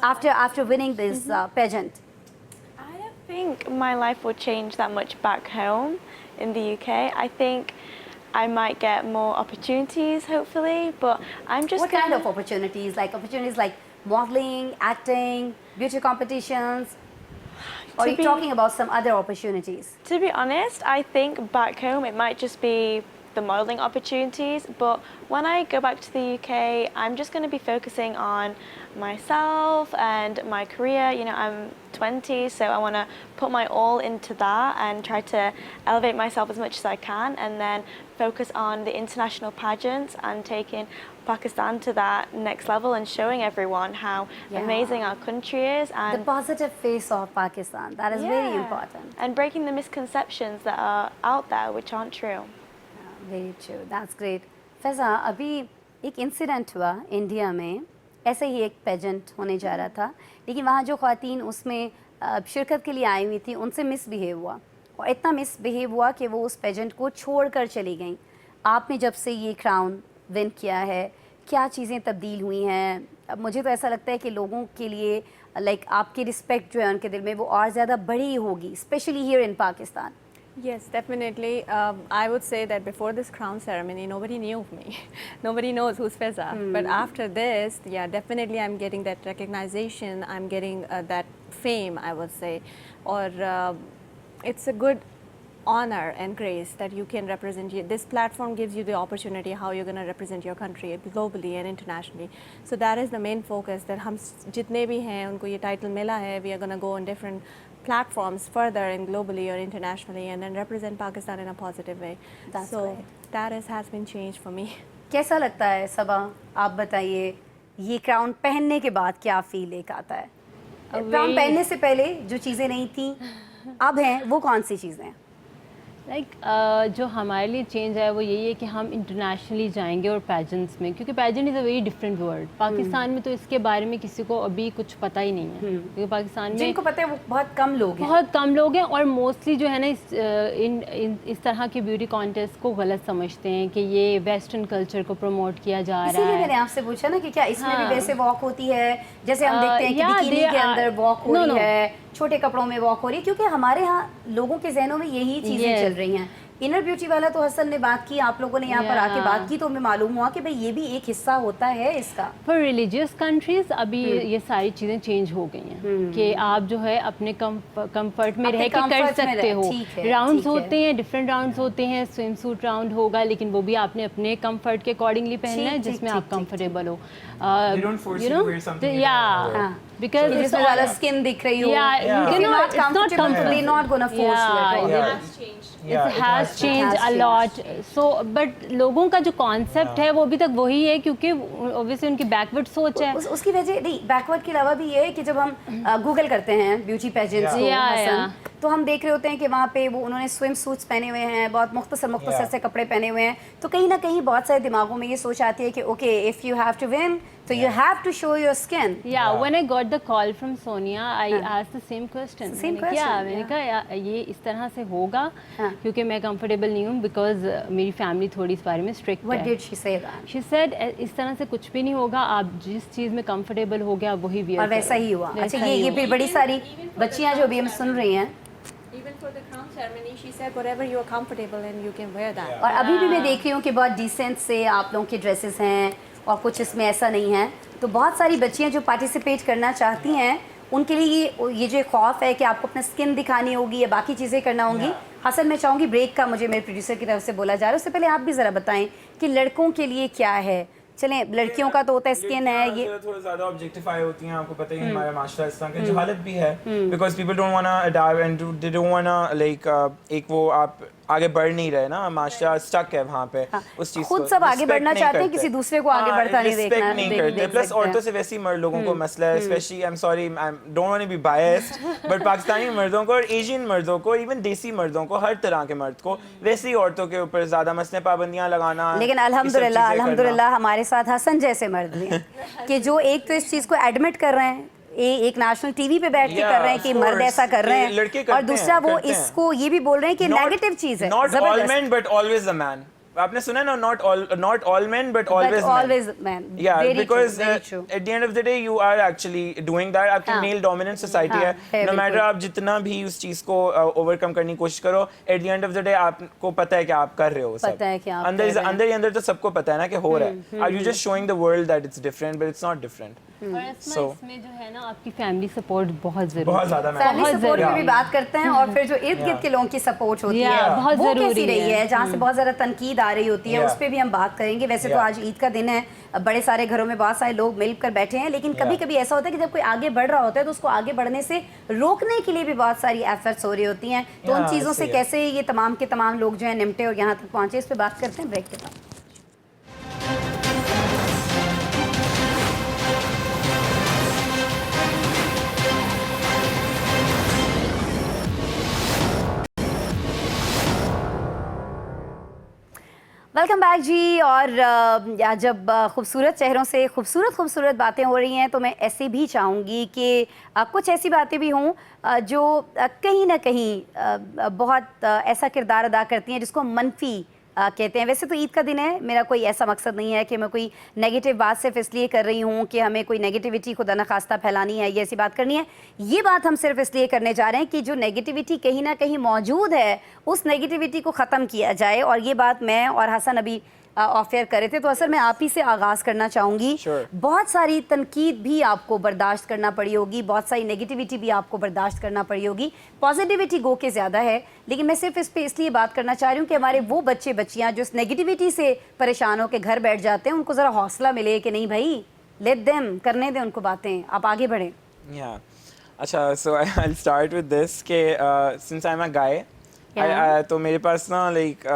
after winning this pageant? I don't think my life will change that much back home in the UK. I think I might get more opportunities, hopefully, but I'm just What kind of opportunities? Like opportunities like modeling, acting, beauty competitions? Or are you talking about some other opportunities? To be honest, I think back home it might just be the modeling opportunities, but when I go back to the UK, I'm just going to be focusing on myself and my career. You know, I'm 20, so I want to put my all into that and try to elevate myself as much as I can, and then focus on the international pageants and taking Pakistan to that next level and showing everyone how amazing our country is, The and positive face of Pakistan, that is very important. and breaking the misconceptions that are out there which aren't true. Very true, that's great. Faiza, अभी एक incident हुआ India में, ऐसे ही एक pageant होने जा रहा था, लेकिन वहाँ जो ख़वातीन उसमें शिरकत के लिए आई हुई थी उनसे मिसबिहेव हुआ, और इतना मिसबिहेव हुआ कि वो उस पेजेंट को छोड़ कर चली गई. आपने जब से ये क्राउन विन किया है, क्या चीज़ें तब्दील हुई हैं? अब मुझे तो ऐसा लगता है कि लोगों के लिए लाइक आपकी रिस्पेक्ट जो है उनके दिल में वो और ज़्यादा बड़ी होगी, specially here in Pakistan. Yes, definitely. I would say that before this crown ceremony, nobody knew of me. Nobody knows who's Feza. But after this, yeah, definitely I'm getting that recognition. I'm getting that fame, I would say. Or it's a good honor and grace that you can represent this platform gives you the opportunity how you're going to represent your country globally and internationally. So that is the main focus, that hum jitne bhi hain unko ye title mila hai, we are going to go on different platforms further and globally or internationally and then represent Pakistan in a positive way. That's So great. that has been changed for me. कैसा लगता है सबा, आप बताइए, ये crown पहनने के बाद क्या फील एक आता है? क्राउन पहनने से पहले जो चीज़ें नहीं थी अब हैं, वो कौन सी चीज़ें हैं? जो हमारे लिए चेंज है वो यही है कि हम इंटरनेशनली जाएंगे और पैजेंट्स में, क्योंकि pageant is a very different world. Pakistan में तो इसके बारे में किसी को अभी कुछ पता ही नहीं है, क्योंकि पाकिस्तान में जिनको पता है वो बहुत कम लोग हैं. बहुत कम लोग हैं और मोस्टली जो है ना इस तरह के ब्यूटी कॉन्टेस्ट को गलत समझते हैं कि ये वेस्टर्न कल्चर को प्रमोट किया जा रहा इसीलिए है. मैंने आपसे पूछा ना कि क्या इसमें भी हाँ. वैसे वॉक होती है जैसे हम देखते हैं कि yeah, बिकिनी they के are- अंदर वॉक हो No, रही no. है, छोटे कपड़ों में वॉक हो रही है, क्योंकि हमारे यहाँ लोगों के जहनों में यही चीज़ें Yes. चल रही हैं. इनर ब्यूटी वाला तो हसन ने बात की, आप लोगों ने यहाँ पर आके Yeah. बात की तो हमें मालूम हुआ कि भाई ये भी एक हिस्सा होता है इसका. फॉर रिलीजियस कंट्रीज अभी ये सारी चीज़ें चेंज हो गई हैं कि आप जो है अपने कंफर्ट में अपने रह के कर comfort में सकते रह- हो. ठीक है, राउंड्स ठीक है. होते हैं, डिफरेंट राउंड्स होते हैं, स्विम सूट राउंड होगा लेकिन वो भी आपने अपने कंफर्ट के अकॉर्डिंगली पहनना है ठीक, ठीक, जिसमें ठीक, आप ठीक, कंफर्टेबल हो. They don't force you to wear something you don't या हाँ. बिकॉज जिसमें ज़्यादा स्किन दिख रही हो. Yeah, Yeah. If you're not it's not comfortable, comfortable. they're not gonna force you at all. Yeah. Yeah, it has changed a lot. So but लोगों का जो कॉन्सेप्ट है वो अभी तक वही है, क्योंकि ऑब्वियसली उनकी बैकवर्ड सोच है. उसकी वजह नहीं, बैकवर्ड के अलावा भी ये है कि जब हम गूगल करते हैं ब्यूटी पेजेंट्स को Yeah, हसन, yeah. तो हम देख रहे होते हैं कि वहाँ पे वो उन्होंने स्विम सूट्स पहने हुए हैं, बहुत मुख्तसर Yeah. से कपड़े पहने हुए हैं, तो कहीं ना कहीं बहुत सारे दिमागों में ये सोच आती है कि okay if you have to win तो you have to show your skin. Yeah, when I got the call from Sonia, I asked the same question. Same मैंने किया, question, मैंने yeah. कहा ये इस तरह से होगा हाँ. क्योंकि मैं कंफर्टेबल नहीं हूँ, बिकॉज मेरी फैमिली थोड़ी इस बारे में स्ट्रिक्ट व्हाट है. Did she say that? She said इस तरह से कुछ भी नहीं होगा, आप जिस चीज़ में कंफर्टेबल हो गया वही वियर और वैसा ही हुआ. वैसा अच्छा, ही ये हुआ. फिर बड़ी सारी बच्चियाँ जो भी हम सुन रही हैं, Even for the crown ceremony, she said whatever you are comfortable and you can wear that. Yeah. और अभी भी मैं देख रही हूँ कि बहुत डिसेंट से आप लोगों के ड्रेसेस हैं और कुछ इसमें ऐसा नहीं है, तो बहुत सारी बच्चियाँ जो पार्टिसिपेट करना चाहती हैं उनके लिए ये जो खौफ है कि आपको अपना स्किन दिखानी होगी या बाकी चीज़ें करना होंगी. हसन मैं चाहूँगी ब्रेक का मुझे मेरे प्रोड्यूसर की तरफ से बोला जा रहा है, उससे पहले आप भी ज़रा बताएं कि लड़कों के लिए क्या है. चलें, लड़कियों का तो होता है स्किन है ये. थोड़ा ज़्यादा ऑब्जेक्टिफाई होती हैं, आपको पता ही है हमारा माशरा इस तरह की जहालत भी है, because people don't want to adopt and they don't want like एक वो आप आगे बढ़ नहीं रहे ना, माशरा स्टक है वहाँ पे उस चीज़ खुद सब आगे बढ़ना चाहते हैं, किसी दूसरे को आगे बढ़ता नहीं देखना. रिस्पेक्ट नहीं करते. प्लस औरतों से वैसे ही मर्द लोगों को मसला है, specially I am sorry I don't want to be biased, but Pakistani मर्दों को और एशियन मर्दों को, इवन देसी मर्दों को, हर तरह के मर्द को वैसे ही औरतों के ऊपर ज़्यादा मसले पाबंदियाँ लगाना. लेकिन अल्हम्दुलिल्लाह हमारे साथ हसन जैसे मर्द भी हैं कि जो एक तो इस चीज़ को एडमिट कर रहे हैं, एक नेशनल टीवी पे बैठ के कर रहे हैं कि मर्द ऐसा कर रहे हैं, और दूसरा वो इसको ये भी बोल रहे हैं कि नेगेटिव चीज़ है. Not all men but always a man. आपने सुना ना, not all men but always men. Yeah, Very because true, very true. at the end of the day you are actually doing that. आपकी हाँ. male dominant society हाँ, है. है No matter बिल्कुल. आप जितना भी उस चीज़ को overcome करने की कोशिश करो, at the end of the day आपको पता है कि आप कर रहे हो सब. पता है कि आप कर रहे हैं. अंदर ही अंदर तो सबको पता है ना कि हो रहा है. Are you just showing the world that it's different, but it's not different. और इसमें So- इसमें जो है ना आपकी फैमिली सपोर्ट बहुत ज़रूरी बहुत है. ज़्यादा फैमिली बहुत सपोर्ट की ज़रूरी भी बात करते हैं, और फिर जो इर्द गिर्द के लोगों की सपोर्ट होती Yeah, है बहुत वो ज़रूरी कैसी रही है. है, जहाँ से बहुत ज़्यादा तनकीद आ रही होती है, Yeah. उस पर भी हम बात करेंगे. वैसे तो Yeah. आज ईद का दिन है, बड़े सारे घरों में बहुत सारे लोग मिलकर बैठे हैं, लेकिन कभी कभी ऐसा होता है कि जब कोई आगे बढ़ रहा होता है तो उसको आगे बढ़ने से रोकने के लिए भी बहुत सारी एफर्ट्स हो रही होती हैं. तो उन Yeah, चीज़ों से सही है. कैसे ये तमाम के तमाम लोग जो है निपटे और यहाँ तक पहुँचे, इस पर बात करते हैं ब्रेक के बाद. वेलकम बैक जी. और जब खूबसूरत चेहरों से खूबसूरत बातें हो रही हैं तो मैं ऐसे भी चाहूँगी कि कुछ ऐसी बातें भी हों जो कहीं ना कहीं बहुत ऐसा किरदार अदा करती हैं जिसको मनफी कहते हैं. वैसे तो ईद का दिन है, मेरा कोई ऐसा मकसद नहीं है कि मैं कोई नेगेटिव बात सिर्फ इसलिए कर रही हूँ कि हमें कोई नेगेटिविटी खुदा न खास्ता फैलानी है, ये ऐसी बात करनी है. ये बात हम सिर्फ इसलिए करने जा रहे हैं कि जो नेगेटिविटी कहीं ना कहीं मौजूद है उस नेगेटिविटी को ख़त्म किया जाए. और ये बात मैं और हसन अभी آف ایئر کرے تھے, تو اصل میں آپ ہی سے آغاز کرنا چاہوں گی. Sure. بہت ساری تنقید بھی آپ کو برداشت کرنا پڑی ہوگی, بہت ساری نیگیٹیوٹی بھی آپ کو برداشت کرنا پڑی ہوگی, پازیٹیوٹی گو کے زیادہ ہے, لیکن میں صرف اس پہ اس لیے بات کرنا چاہ رہی ہوں کہ ہمارے وہ بچے بچیاں جو اس نیگیٹیوٹی سے پریشان ہو کے گھر بیٹھ جاتے ہیں, ان کو ذرا حوصلہ ملے کہ نہیں بھائی, لیٹ دیم, کرنے دیں ان کو باتیں, آپ آگے بڑھیں. Yeah. اچھا, so I'll start with this کہ since I'm a guy, تو میرے پاس نا لائک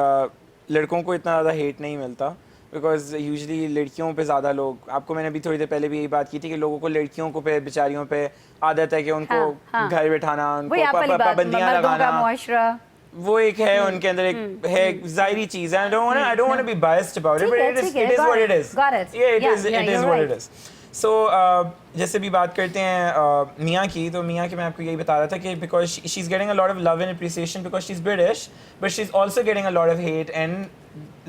لڑکوں کو اتنا زیادہ ہیٹ نہیں ملتا, بیکاز یوزلی لڑکیوں پہ زیادہ لوگ, آپ کو میں نے ابھی تھوڑی دیر پہلے بھی یہی بات کی تھی کہ لوگوں کو لڑکیوں کو پہ بیچاریوں پہ عادت ہے کہ ان کو گھر بٹھانا, ان کو پابندیاں لگانا, معاشرہ وہ ایک ہے ان کے اندر, ایک ہے ظاہری چیز ہے. I don't want to be biased about it, but it is what it is. Yeah, it is what it is. So جیسے بھی بات کرتے ہیں میاں کی, تو میاں کی میں آپ کو یہی بتا رہا تھا کہ because she is getting a lot of love and appreciation because she is British, but she is also getting a lot of hate, and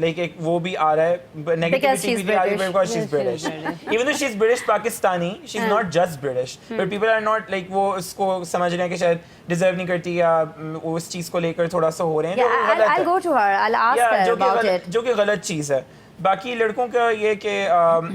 like ایک وہ بھی آ رہا ہے نیگیٹیوٹی بھی آ رہی ہے because she is British. Even though she is British Pakistani, she is not just British, but people are not like وہ اس کو سمجھ رہے ہیں کہ شاید ڈیزرو نہیں کرتی یا اس چیز کو لے کر تھوڑا سا ہو رہے ہیں, جو کہ غلط چیز ہے. باقی لڑکوں کا یہ کہ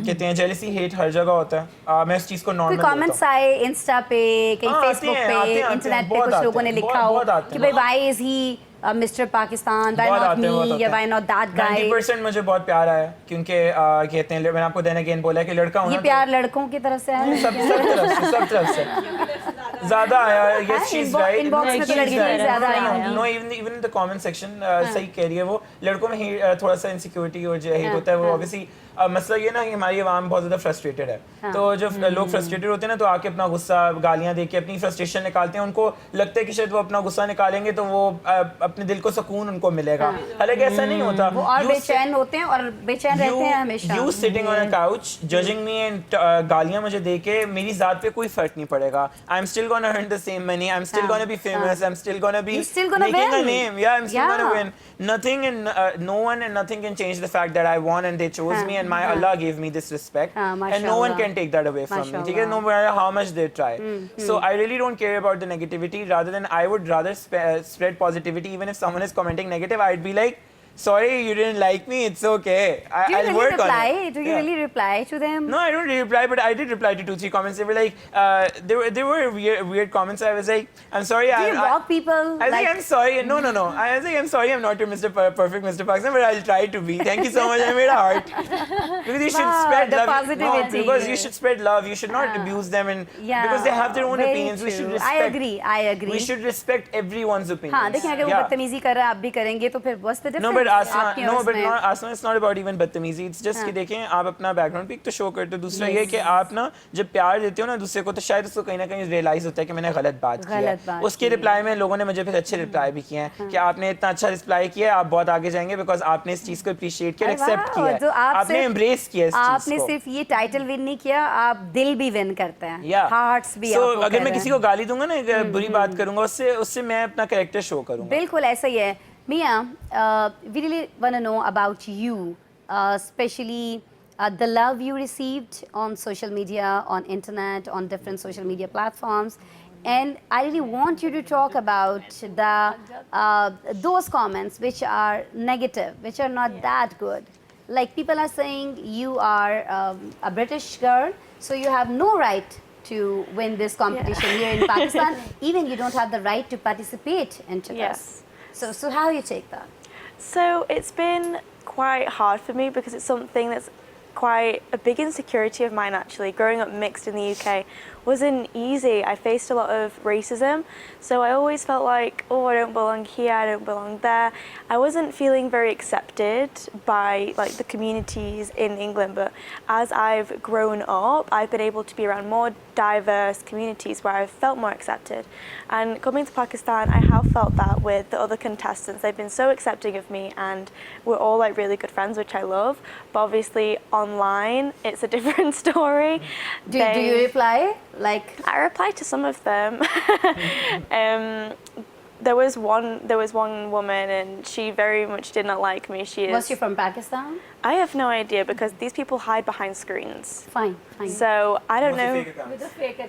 کہتے ہیں جیلسی ہیٹ ہر جگہ ہوتا ہے, میں اس چیز کو نارمل لیتا ہوں. کامنٹس آئے انسٹا پہ, کہیں فیس بک پہ, انٹرنیٹ پہ کچھ لوگوں نے لکھا ہو کہ بھائی why is he mister Pakistan, why not me, یا وائی ناٹ دیٹ گائے. 90% مجھے بہت پیار آیا ہے, کیونکہ کہتے ہیں, میں نے آپ کو دین اگین بولا کہ لڑکا ہوں, یہ پیار لڑکوں کی طرف سے آیا, سب طرف سے زیادہ آیا. یس شی از رائٹ, ان باکس میں تو لڑکیاں زیادہ آئی ہوں گی. No even in the comment section صحیح کہہ رہی ہے وہ, لڑکوں میں تھوڑا سا انسیکیورٹی اور جو ہیٹ ہوتا ہے وہ obviously مسئلہ یہ نا کہ ہماری عوام بہت زیادہ فرسٹریٹڈ ہے, تو جب لوگ فرسٹریٹڈ ہوتے ہیں نا تو آ کے اپنا غصہ گالیاں دے کے اپنی فرسٹریشن نکالتے ہیں. ان کو لگتا ہے کہ شاید وہ اپنا غصہ نکالیں گے تو وہ اپنے دل کو سکون ان کو ملے گا, حالانکہ ایسا نہیں ہوتا. وہ اور بے چین ہوتے ہیں اور بے چین رہتے ہیں ہمیشہ. You sitting on a couch judging me and گالیاں مجھے دے کے میری ذات پہ کوئی فرق نہیں پڑے گا. I'm still gonna earn the same money, I'm still gonna be famous, I'm still gonna be making a name. Yeah, I'm still gonna win. Nothing and no one and nothing can change the fact that I won and they chose me and my Allah gave me this respect, and no one can take that away from me. Okay, no matter how much they try. So I really don't care about the negativity. Rather than I would rather spread positivity. Even if someone is commenting negative, I'd be like, sorry, you didn't like me, it's okay. I'll work on it. Do you really reply to them? No, I don't really reply, but I did reply to 2-3 comments. They were like, they were weird comments. I was like, I'm sorry. Do you block people? I was like, I'm sorry. No. I was like, I'm sorry, I'm not your Perfect Mr. Pakistan, but I'll try to be. Thank you so much. I made a heart. Because you should spread love. Positivity. No, because you should spread love. You should not abuse them, and because they have their own opinions. We should respect. I agree. We should respect everyone's opinions. ہاں دیکھیں اگر وہ بدتمیزی کر رہا ہے آپ بھی کریں گے تو پھر what's the difference? No, but Asma, it's not about even بدتمیزی. It's just کہ دیکھیں آپ اپنا بیک گراؤنڈ پک تو شو کرتے ہو. دوسرا یہ کہ آپ نا جب پیار دیتے ہو نا دوسرے کو تو شاید اس کو کہیں نہ کہیں ریئلائز ہوتا ہے کہ میں نے غلط بات کی ہے. اس کے رپلائی میں لوگوں نے مجھے پھر اچھے رپلائی بھی کیے ہیں کہ آپ نے اتنا اچھا رپلائی کیا ہے, آپ بہت آگے جائیں گے بیکاز آپ نے اس چیز کو اپریشیٹ کیا, ایکسیپٹ کیا ہے, آپ نے امبریس کیا اس چیز کو. آپ نے صرف یہ ٹائٹل ون نہیں کیا, آپ دل بھی ون کرتے ہیں, ہارٹس بھی. سو اگر میں کسی کو گالی دوں گا نا, بری بات کروں گا, اس سے میں اپنا کریکٹر شو کروں گا. بالکل ایسا ہی ہے. Mia, we really want to know about you, especially the love you received on social media, on internet, on different social media platforms. And I really want you to talk about those comments which are negative, which are not that good. Like people are saying you are a British girl, so you have no right to win this competition here in Pakistan. Even you don't have the right to participate into this. So how do you take that? So it's been quite hard for me because it's something that's quite a big insecurity of mine actually. Growing up mixed in the UK wasn't easy. I faced a lot of racism, so I always felt like, oh, I don't belong here, I don't belong there. I wasn't feeling very accepted by like the communities in England, but as I've grown up, I've been able to be around more diverse communities where I've felt more accepted. And coming to Pakistan, I have felt that with the other contestants. They've been so accepting of me and we're all like really good friends, which I love. But obviously online, it's a different story. Do you reply? Like I reply to some of them. there was one woman, and she very much did not like me. Was she from Pakistan? I have no idea, because these people hide behind screens. Fine. So I don't know.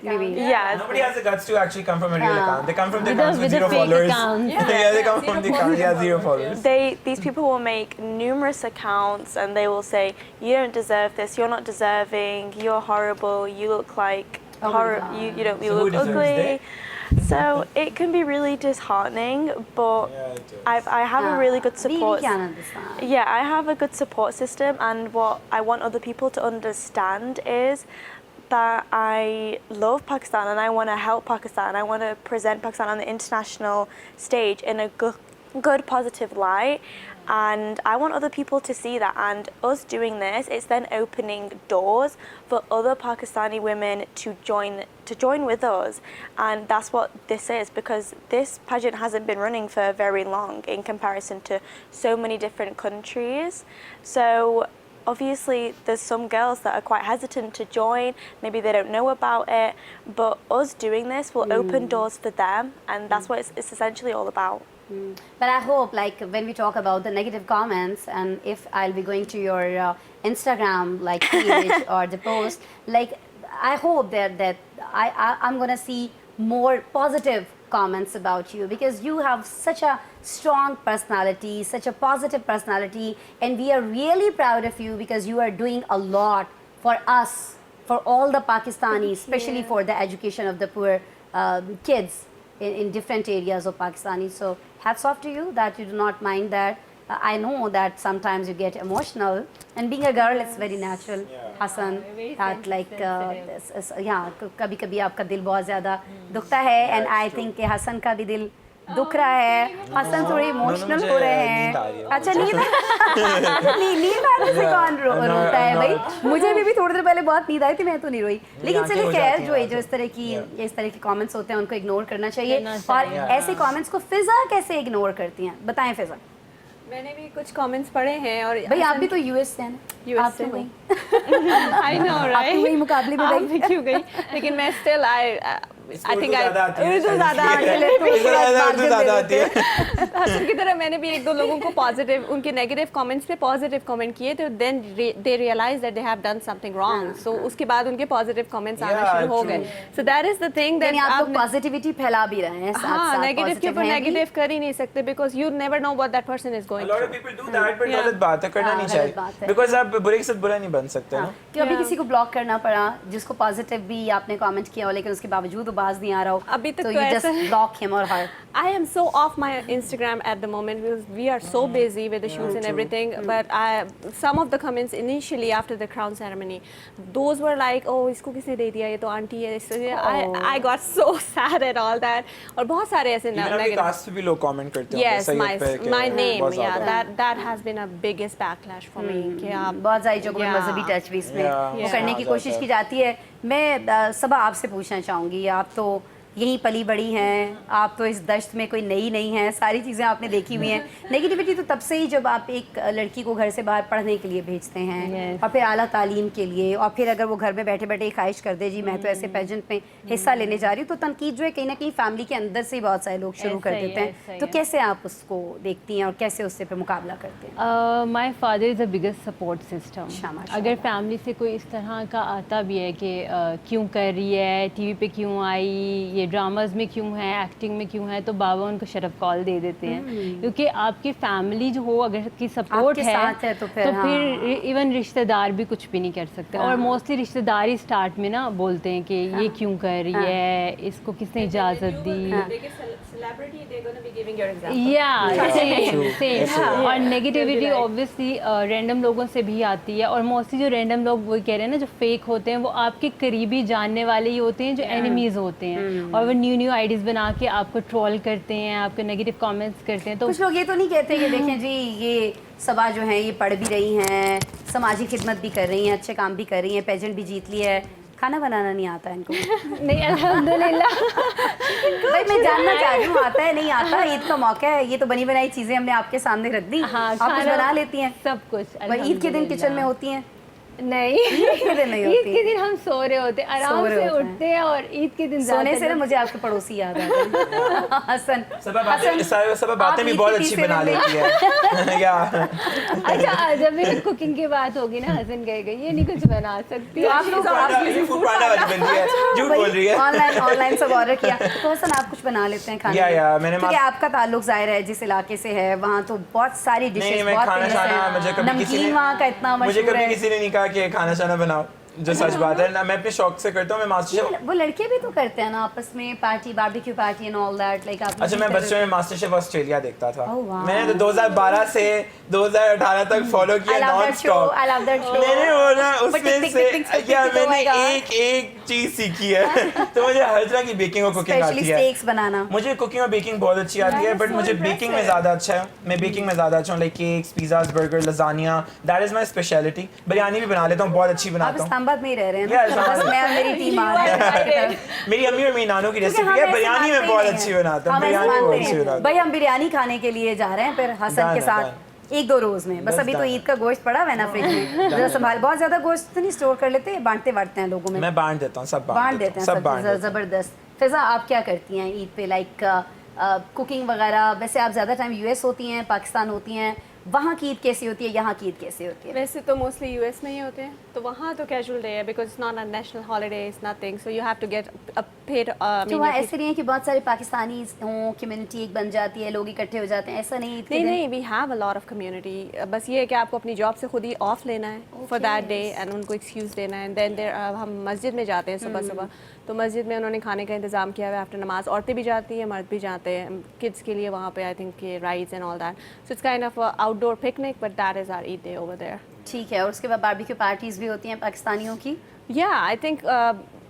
Maybe. Yeah. Nobody has the guts to actually come from a real account. They come from the With a- accounts with with a 0 fake followers. account. Yeah, they come from the account. Yeah, 0 followers. These people will make numerous accounts, and they will say, you don't deserve this, you're not deserving, you're horrible, you look like Oh my God. you don't, you So who look deserves ugly. that? So it can be really disheartening, but Yeah, it does. I have a really good We support. can understand. Yeah, I have a good support system, and what I want other people to understand is that I love Pakistan, and I want to help Pakistan. I want to present Pakistan on the international stage in a good positive light, and I want other people to see that. And us doing this, it's then opening doors for other Pakistani women to join with us, and that's what this is, because this pageant hasn't been running for very long in comparison to so many different countries. So obviously there's some girls that are quite hesitant to join, maybe they don't know about it, but us doing this will open doors for them, and that's what it's essentially all about. But I hope, like, when we talk about the negative comments, and if I'll be going to your Instagram, like, page or the post, like, I hope that I'm going to see more positive comments about you, because you have such a strong personality, such a positive personality, and we are really proud of you, because you are doing a lot for us, for all the Pakistanis, especially for the education of the poor kids in different areas of Pakistani. So hats off to you that you do not mind that. I know that sometimes you get emotional, and being a girl, it's very natural. Hassan, that like yeah, कभी कभी आपका दिल बहुत ज़्यादा दुखता है, and I think कि हसन का भी दिल दुख रहा है. हसन थोड़े इमोशनल हो रहे हैं. अच्छा, नींद आने से कौन रोता है भाई? मुझे भी थोड़ी देर पहले बहुत नींद आई थी, मैं तो नहीं रोई. लेकिन चलिए खैर, जो इस तरह की कमेंट्स होते हैं उनको इग्नोर करना चाहिए. और ऐसे कमेंट्स को फिजा कैसे इग्नोर करती हैं, बताएं फिजा. मैंने भी कुछ कमेंट्स पढ़े हैं, और भाई आप भी तो यूएस से हैं ना, आप तो गई. आई नो आप तो राइट, वही मुकाबले में आप गई. भी क्यों गई, लेकिन मैं स्टिल आई थिंक उर्दू ज़्यादा आती है. हसन की तरह मैंने भी एक दो लोगों को पॉजिटिव, उनके नेगेटिव कमेंट्स पे पॉजिटिव कमेंट किए, तो then they realize that they have done something wrong, so उसके बाद उनके पॉजिटिव कमेंट्स आना शुरू हो गए. So that is the thing that यानी आप लोग पॉजिटिविटी फैला भी रहे हैं, हाँ, नेगेटिव के ऊपर नेगेटिव कर ही नहीं सकते, because you never know what that person is A going lot of people do that, but गलत बात है, करना नहीं गलत बात चाहिए, है. because आप बुरे के साथ बुरा नहीं बन सकते ना. कभी किसी को ब्लॉक करना पड़ा, जिसको पॉजिटिव भी आपने कमेंट किया हो, लेकिन उसके बावजूद वो बाज नहीं आ रहा हो, अभी तक तो तो यू ऐसा जस्ट ब्लॉक हिम और हर. I am so off my Instagram at the moment because we are so busy with the shoots and everything. But some of the comments initially after the crown ceremony, those were like, "Oh, इसको किसने दे दिया? ये तो aunty है." So I got so sad at all that. और बहुत सारे ऐसे Even आपके कास्ट पे भी लोग कमेंट करते हैं. Yes, my name, yeah, that has been a biggest backlash for me. कि आप बहुत सारी जगहों में मजहबी टच भी इसमें वो करने की कोशिश की जाती है. मैं सबा आपसे पूछना चाहूँगी, आप तो यहीं पली बड़ी हैं, आप तो इस दश्त में कोई नई नहीं हैं, सारी चीज़ें आपने देखी हुई हैं. नेगेटिविटी तो तब से ही, जब आप एक लड़की को घर से बाहर पढ़ने के लिए भेजते हैं और फिर आला तालीम के लिए, और फिर अगर वो घर में बैठे बैठे ख्वाहिश कर दे जी मैं तो ऐसे पेजेंट में हिस्सा लेने जा रही हूँ, तो तनकीद जो है कहीं ना कहीं फैमिली के अंदर से ही बहुत सारे लोग शुरू कर देते हैं. तो कैसे आप उसको देखती हैं और कैसे उससे फिर मुकाबला करते हैं? My father is the biggest support system. शाबाश. अगर फैमिली से कोई इस तरह का आता भी है कि क्यों कर रही है, टीवी पे क्यों आई, ये ड्रामाज में क्यों है, एक्टिंग में क्यों है, तो बाबा उनको शरफ कॉल दे देते हैं, क्योंकि आपकी फैमिली जो हो अगर की सपोर्ट है तो फिर इवन रिश्तेदार भी कुछ भी नहीं कर सकते. और मोस्टली रिश्तेदार ही स्टार्ट में ना बोलते हैं कि ये क्यों कर रही है, इसको किसने इजाज़त दी. सेम. और नेगेटिविटी ऑब्वियसली रैंडम लोगों से भी आती है, और मोस्टली जो रैंडम लोग वो कह रहे हैं ना, जो फेक होते हैं, वो आपके करीबी जानने वाले ही होते हैं, जो एनिमीज होते हैं, और वो न्यू आइडियाज़ बना के आपको ट्रोल करते हैं, आपके नेगेटिव कमेंट्स करते हैं. तो कुछ लोग ये तो नहीं कहते कि देखें जी ये सबा जो है ये पढ़ भी रही हैं, समाजी खिदमत भी कर रही हैं, अच्छे काम भी कर रही हैं, पेजेंट भी जीत लिया है, खाना बनाना नहीं आता इनको? नहीं, अल्हम्दुलिल्लाह. भाई मैं जानना चाह रही हूँ, आता है नहीं आता? ईद का मौका है, ये तो बनी बनाई चीज़ें हमने आपके सामने रख दी, हाँ, आप कुछ बना लेती हैं? सब कुछ. ईद के दिन किचन में होती हैं? نہیں के दिन नहीं عید होती کے دن ہم سو رہے ہوتے ہیں, آرام رہے سے ہوتے ہیں. اٹھتے ہیں, اور عید کے دن سونے سے نا زیادہ مجھے آپ کے پڑوسی یاد آتے ہیں حسن. سب باتیں بھی بہت اچھی بنا لیتی ہے کیا. اچھا جب میری کوکنگ کی بات ہوگی نا, حسن کہے گا یہ نہیں کچھ بنا سکتی. آپ لوگ فوڈ پانڈا والی بندی ہے, جھوٹ بول رہی ہے. آن لائن سب آرڈر کیا تو حسن آپ کچھ بنا لیتے ہیں کھانے میں, کیونکہ آپ کا تعلق ظاہر ہے جس علاقے سے ہے وہاں تو بہت ساری ڈشز بہت فیمس ہیں, نمکین وہاں کا اتنا مجھے مشہور کبھی ہے. کسی نے نہیں کہا کہ کھانا شانا بناؤ, جو سچ بات ہے. میں اپنے شوق سے کرتا ہوں, میں ماسٹر شیف. وہ لڑکے بھی تو کرتے ہیں نا آپس میں party, barbecue party and all that, like آپ. اچھا میں بچپن میں ماسٹر شیف آسٹریلیا دیکھتا تھا. Oh, wow. میں نے تو 2012 سے 2018 تک فالو کیا نان اسٹاپ. میں نے بولا اس میں سے کیا میں نے ایک چیز سیکھی ہے. تو مجھے ہر طرح کی بیکنگ اور کوکنگ آتی ہے. اسٹیکس بنانا مجھے کوکنگ اور بیکنگ بہت اچھی آتی ہے, بٹ مجھے بیکنگ میں زیادہ اچھا ہے. میں بیکنگ میں زیادہ اچھا ہوں, like cakes, pizzas, burger, lasagna, that is my speciality. Biryani بھی بنا لیتا ہوں, بہت اچھی آپ بناتا ہوں. اسلام آباد میں ہی رہ رہے ہیں نا, بس میں اور میری ٹیم آ رہی ہے. میری امی اور میری نانوں کی ریسیپی ہے, بریانی میں بہت اچھی بناتا ہوں. بریانی بہت اچھی بناتا ہوں. بھائی ہم بریانی کھانے کے لیے جا رہے ہیں پھر حسن کے ساتھ 1-2 روز میں. بس ابھی تو عید کا گوشت پڑا ہوا ہے نا فریج میں, ذرا سنبھال. بہت زیادہ گوشت نہیں اسٹور کر لیتے, بانٹتے ہیں لوگوں میں. میں بانٹ دیتا ہوں, سب بانٹ دیتے ہیں سب زبردست. فضا آپ کیا کرتی ہیں عید پہ, لائک کوکنگ وغیرہ؟ ویسے آپ زیادہ ٹائم یو ایس ہوتی ہیں, پاکستان ہوتی ہیں, وہاں کی عید کیسی ہوتی ہے, یہاں کی عید کیسی ہوتی ہے؟ ویسے تو موسٹلی یو ایس میں ہی ہوتے ہیں, تو وہاں تو کیجول ڈے ہے, because it's not a national holiday, it's nothing, so you have to get پھر تو وہاں ایسے نہیں ہے کہ بہت سارے پاکستانی ہوں, کمیونٹی ایک بن جاتی ہے, لوگ اکٹھے ہو جاتے ہیں, ایسا نہیں عید کے دن؟ نہیں, we have a lot of community. بس یہ ہے کہ آپ کو اپنی جاب سے خود ہی آف لینا ہے فار دیٹ ڈے, اینڈ ان کو ایکسکیوز دینا ہے. دین ہم مسجد میں جاتے ہیں صبح, تو مسجد میں انہوں نے کھانے کا انتظام کیا ہوا ہے آفٹر نماز. عورتیں بھی جاتی ہیں, مرد بھی جاتے ہیں, کڈس کے لیے وہاں پہ I think rides and all that. So it's kind of outdoor picnic, but that is our Eid day over there. ٹھیک ہے. اور اس کے بعد باربیکیو پارٹیز بھی ہوتی ہیں پاکستانیوں کی؟ یا آئی تھنک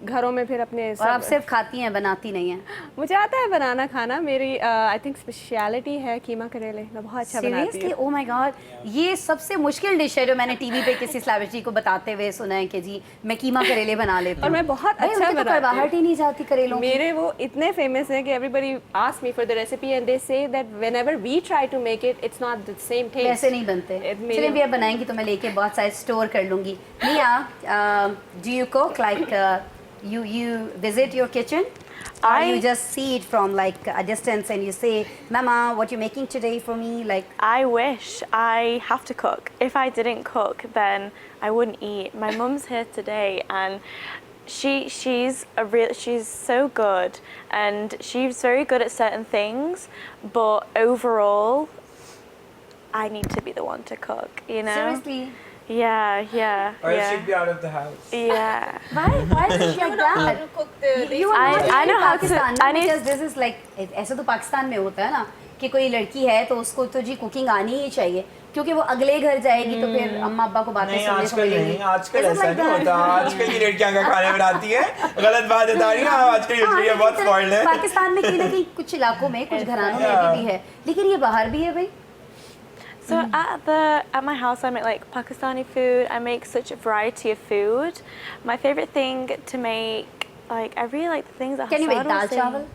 گھروں میں پھر اپنے اور آپ صرف کھاتی ہیں, بناتی نہیں ہیں؟ مجھے آتا ہے بنانا کھانا. میری آئی تھنک اسپیشلٹی ہے قیمہ کریلے, میں بہت اچھا بناتی ہوں. سیریسلی؟ او مائی گاڈ, یہ سب سے مشکل ڈش ہے جو میں نے ٹی وی پہ کسی سلیبریٹی کو بتاتے ہوئے سنا ہے کہ جی میں قیمہ کریلے بنا لیتی ہوں. اور میں بہت اچھا بناتی ہوں. کڑواہٹ ہی نہیں جاتی کریلوں کی. میرے وہ اتنے فیمس ہیں کہ everybody ask me for the recipe, and they say that whenever we try to make it, it's not the same taste. ایسے نہیں بنتے. چلیے بھی اب بنائیں گی تو میں لے کے بہت سارے اسٹور کر لوں گی. Mia, do you cook like you visit your kitchen, or you just see it from like a distance and you say, Mama, what you making today for me? Like, I wish I have to cook. If I didn't cook, then I wouldn't eat. My mum's here today, and she's so good, and she's very good at certain things, but overall, I need to be the one to cook, you know? seriously? Yeah. Or you should be out of the house. Yeah. Why is it like that? You are not I know how to- Pakistan, I need- because this is like, ایسے تو پاکستان میں ہوتا ہے نا کہ کوئی لڑکی ہے تو اس کو تو جی کوکنگ آنی ہی چاہیے, کیونکہ وہ اگلے گھر جائے گی تو پھر اماں ابا کو باتیں نہیں, سننے آج کو کل ملیں گی. نہیں, آج کل ایسا نہیں ہوتا. آج کل کی لڑکیاں کا کھانا بناتی ہے, غلط بات بتا رہی ہیں. آج کل کی لڑکیاں بہت اسپوائلڈ ہیں. پاکستان میں کہیں نہ کہیں کچھ علاقوں میں, کچھ گھرانوں میں ابھی بھی ہے, لیکن یہ باہر بھی ہے بھائی. So at my house, I make like Pakistani food. I make such a variety of food. My favorite thing to make, like I really like the things that Can you make Hassan dal was saying. chawal?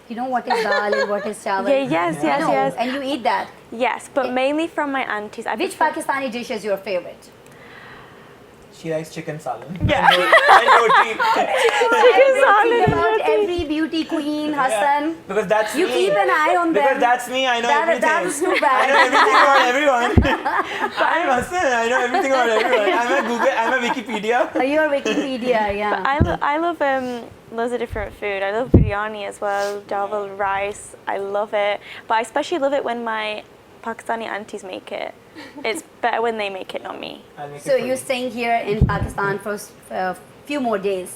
You know what is dal and what is chawal? Yes. And you eat that. Yes, but mainly from my aunties. Which Pakistani dish is your favorite? She likes chicken salad. Yeah. And roti. Everything about every beauty queen, Hassan. Because that's You me. keep an eye on them. Because that's me. I know everything. That was too I bad. know everything about everyone. I'm Hassan. I know everything about everyone. I'm a Google. I'm a Wikipedia. You're Wikipedia, yeah. I love loads of different food. I love biryani as well, dawal rice. I love it. But I especially love it when my Pakistani aunties make it. It's better when they make it, not me. I'll make it So for you're you. staying here in Pakistan for a few more days.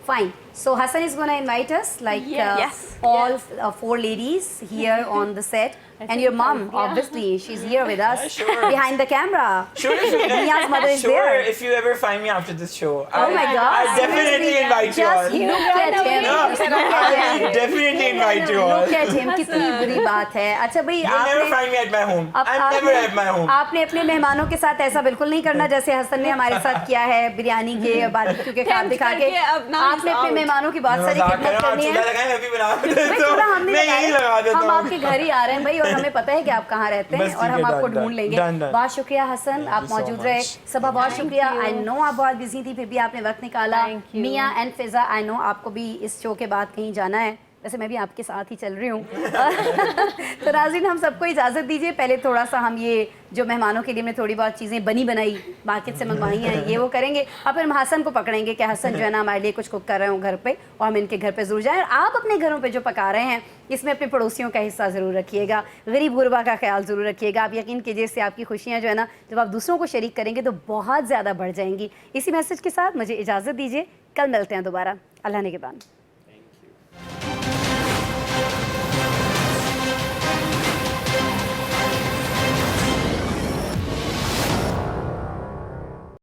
Fine. So Hassan is going to invite us, like Yes. all 4 ladies here on the set. And your mom, obviously, she's here with us, Sure. behind the camera. Sure, if you, Mia's mother is sure, there. if you ever find me after this show, Oh my God. I'll definitely invite you all. Just look at him. No, Just look at him. I'll definitely invite you all. Look at him. کتنی بری بات ہے. اچھا بھائی You'll never find me at my home. I'm never at my home. آپ نے اپنے مہمانوں کے ساتھ ایسا بالکل نہیں کرنا جیسے حسن نے ہمارے ساتھ کیا ہے, بریانی کے باربیکیو کے خواب دکھا کے. آپ نے اپنے मेहमानों की बहुत सारी खिदमत करनी है भाई, थोड़ा हमने लगाया। हम आपके घर ही आ रहे हैं भाई, और हमें पता है कि आप कहाँ रहते हैं, बस और ठीक हम है, आपको done, ढूंढ लेंगे। done. बहुत शुक्रिया हसन, आप you so मौजूद रहे। much. सबा बहुत शुक्रिया, आई नो आप बहुत बिजी थी, फिर भी आपने वक्त निकाला। Thank you. मियाँ एंड फिजा, आई नो आपको भी इस शो के बाद कहीं जाना है, वैसे मैं भी आपके साथ ही चल रही हूँ। तो नाज़रीन, हम सबको इजाज़त दीजिए। पहले थोड़ा सा हम ये जो मेहमानों के लिए हमने थोड़ी बहुत चीज़ें बनी बनाई मार्केट से मंगवाई हैं, ये वो करेंगे, और फिर हम हसन को पकड़ेंगे कि हसन जो है ना हमारे लिए कुछ कुक कर रहे हो घर पे, और हम इनके घर पे ज़रूर जाएँ। और आप अपने घरों पे जो पका रहे हैं इसमें अपने पड़ोसियों का हिस्सा ज़रूर रखिएगा, गरीब गुरबा का ख्याल ज़रूर रखिएगा। आप यकीन कीजिए, इससे आपकी खुशियाँ जो है ना, जब आप दूसरों को शरीक करेंगे तो बहुत ज़्यादा बढ़ जाएंगी। इसी मैसेज के साथ मुझे इजाज़त दीजिए, कल मिलते हैं दोबारा। अल्लाह ने के बाद।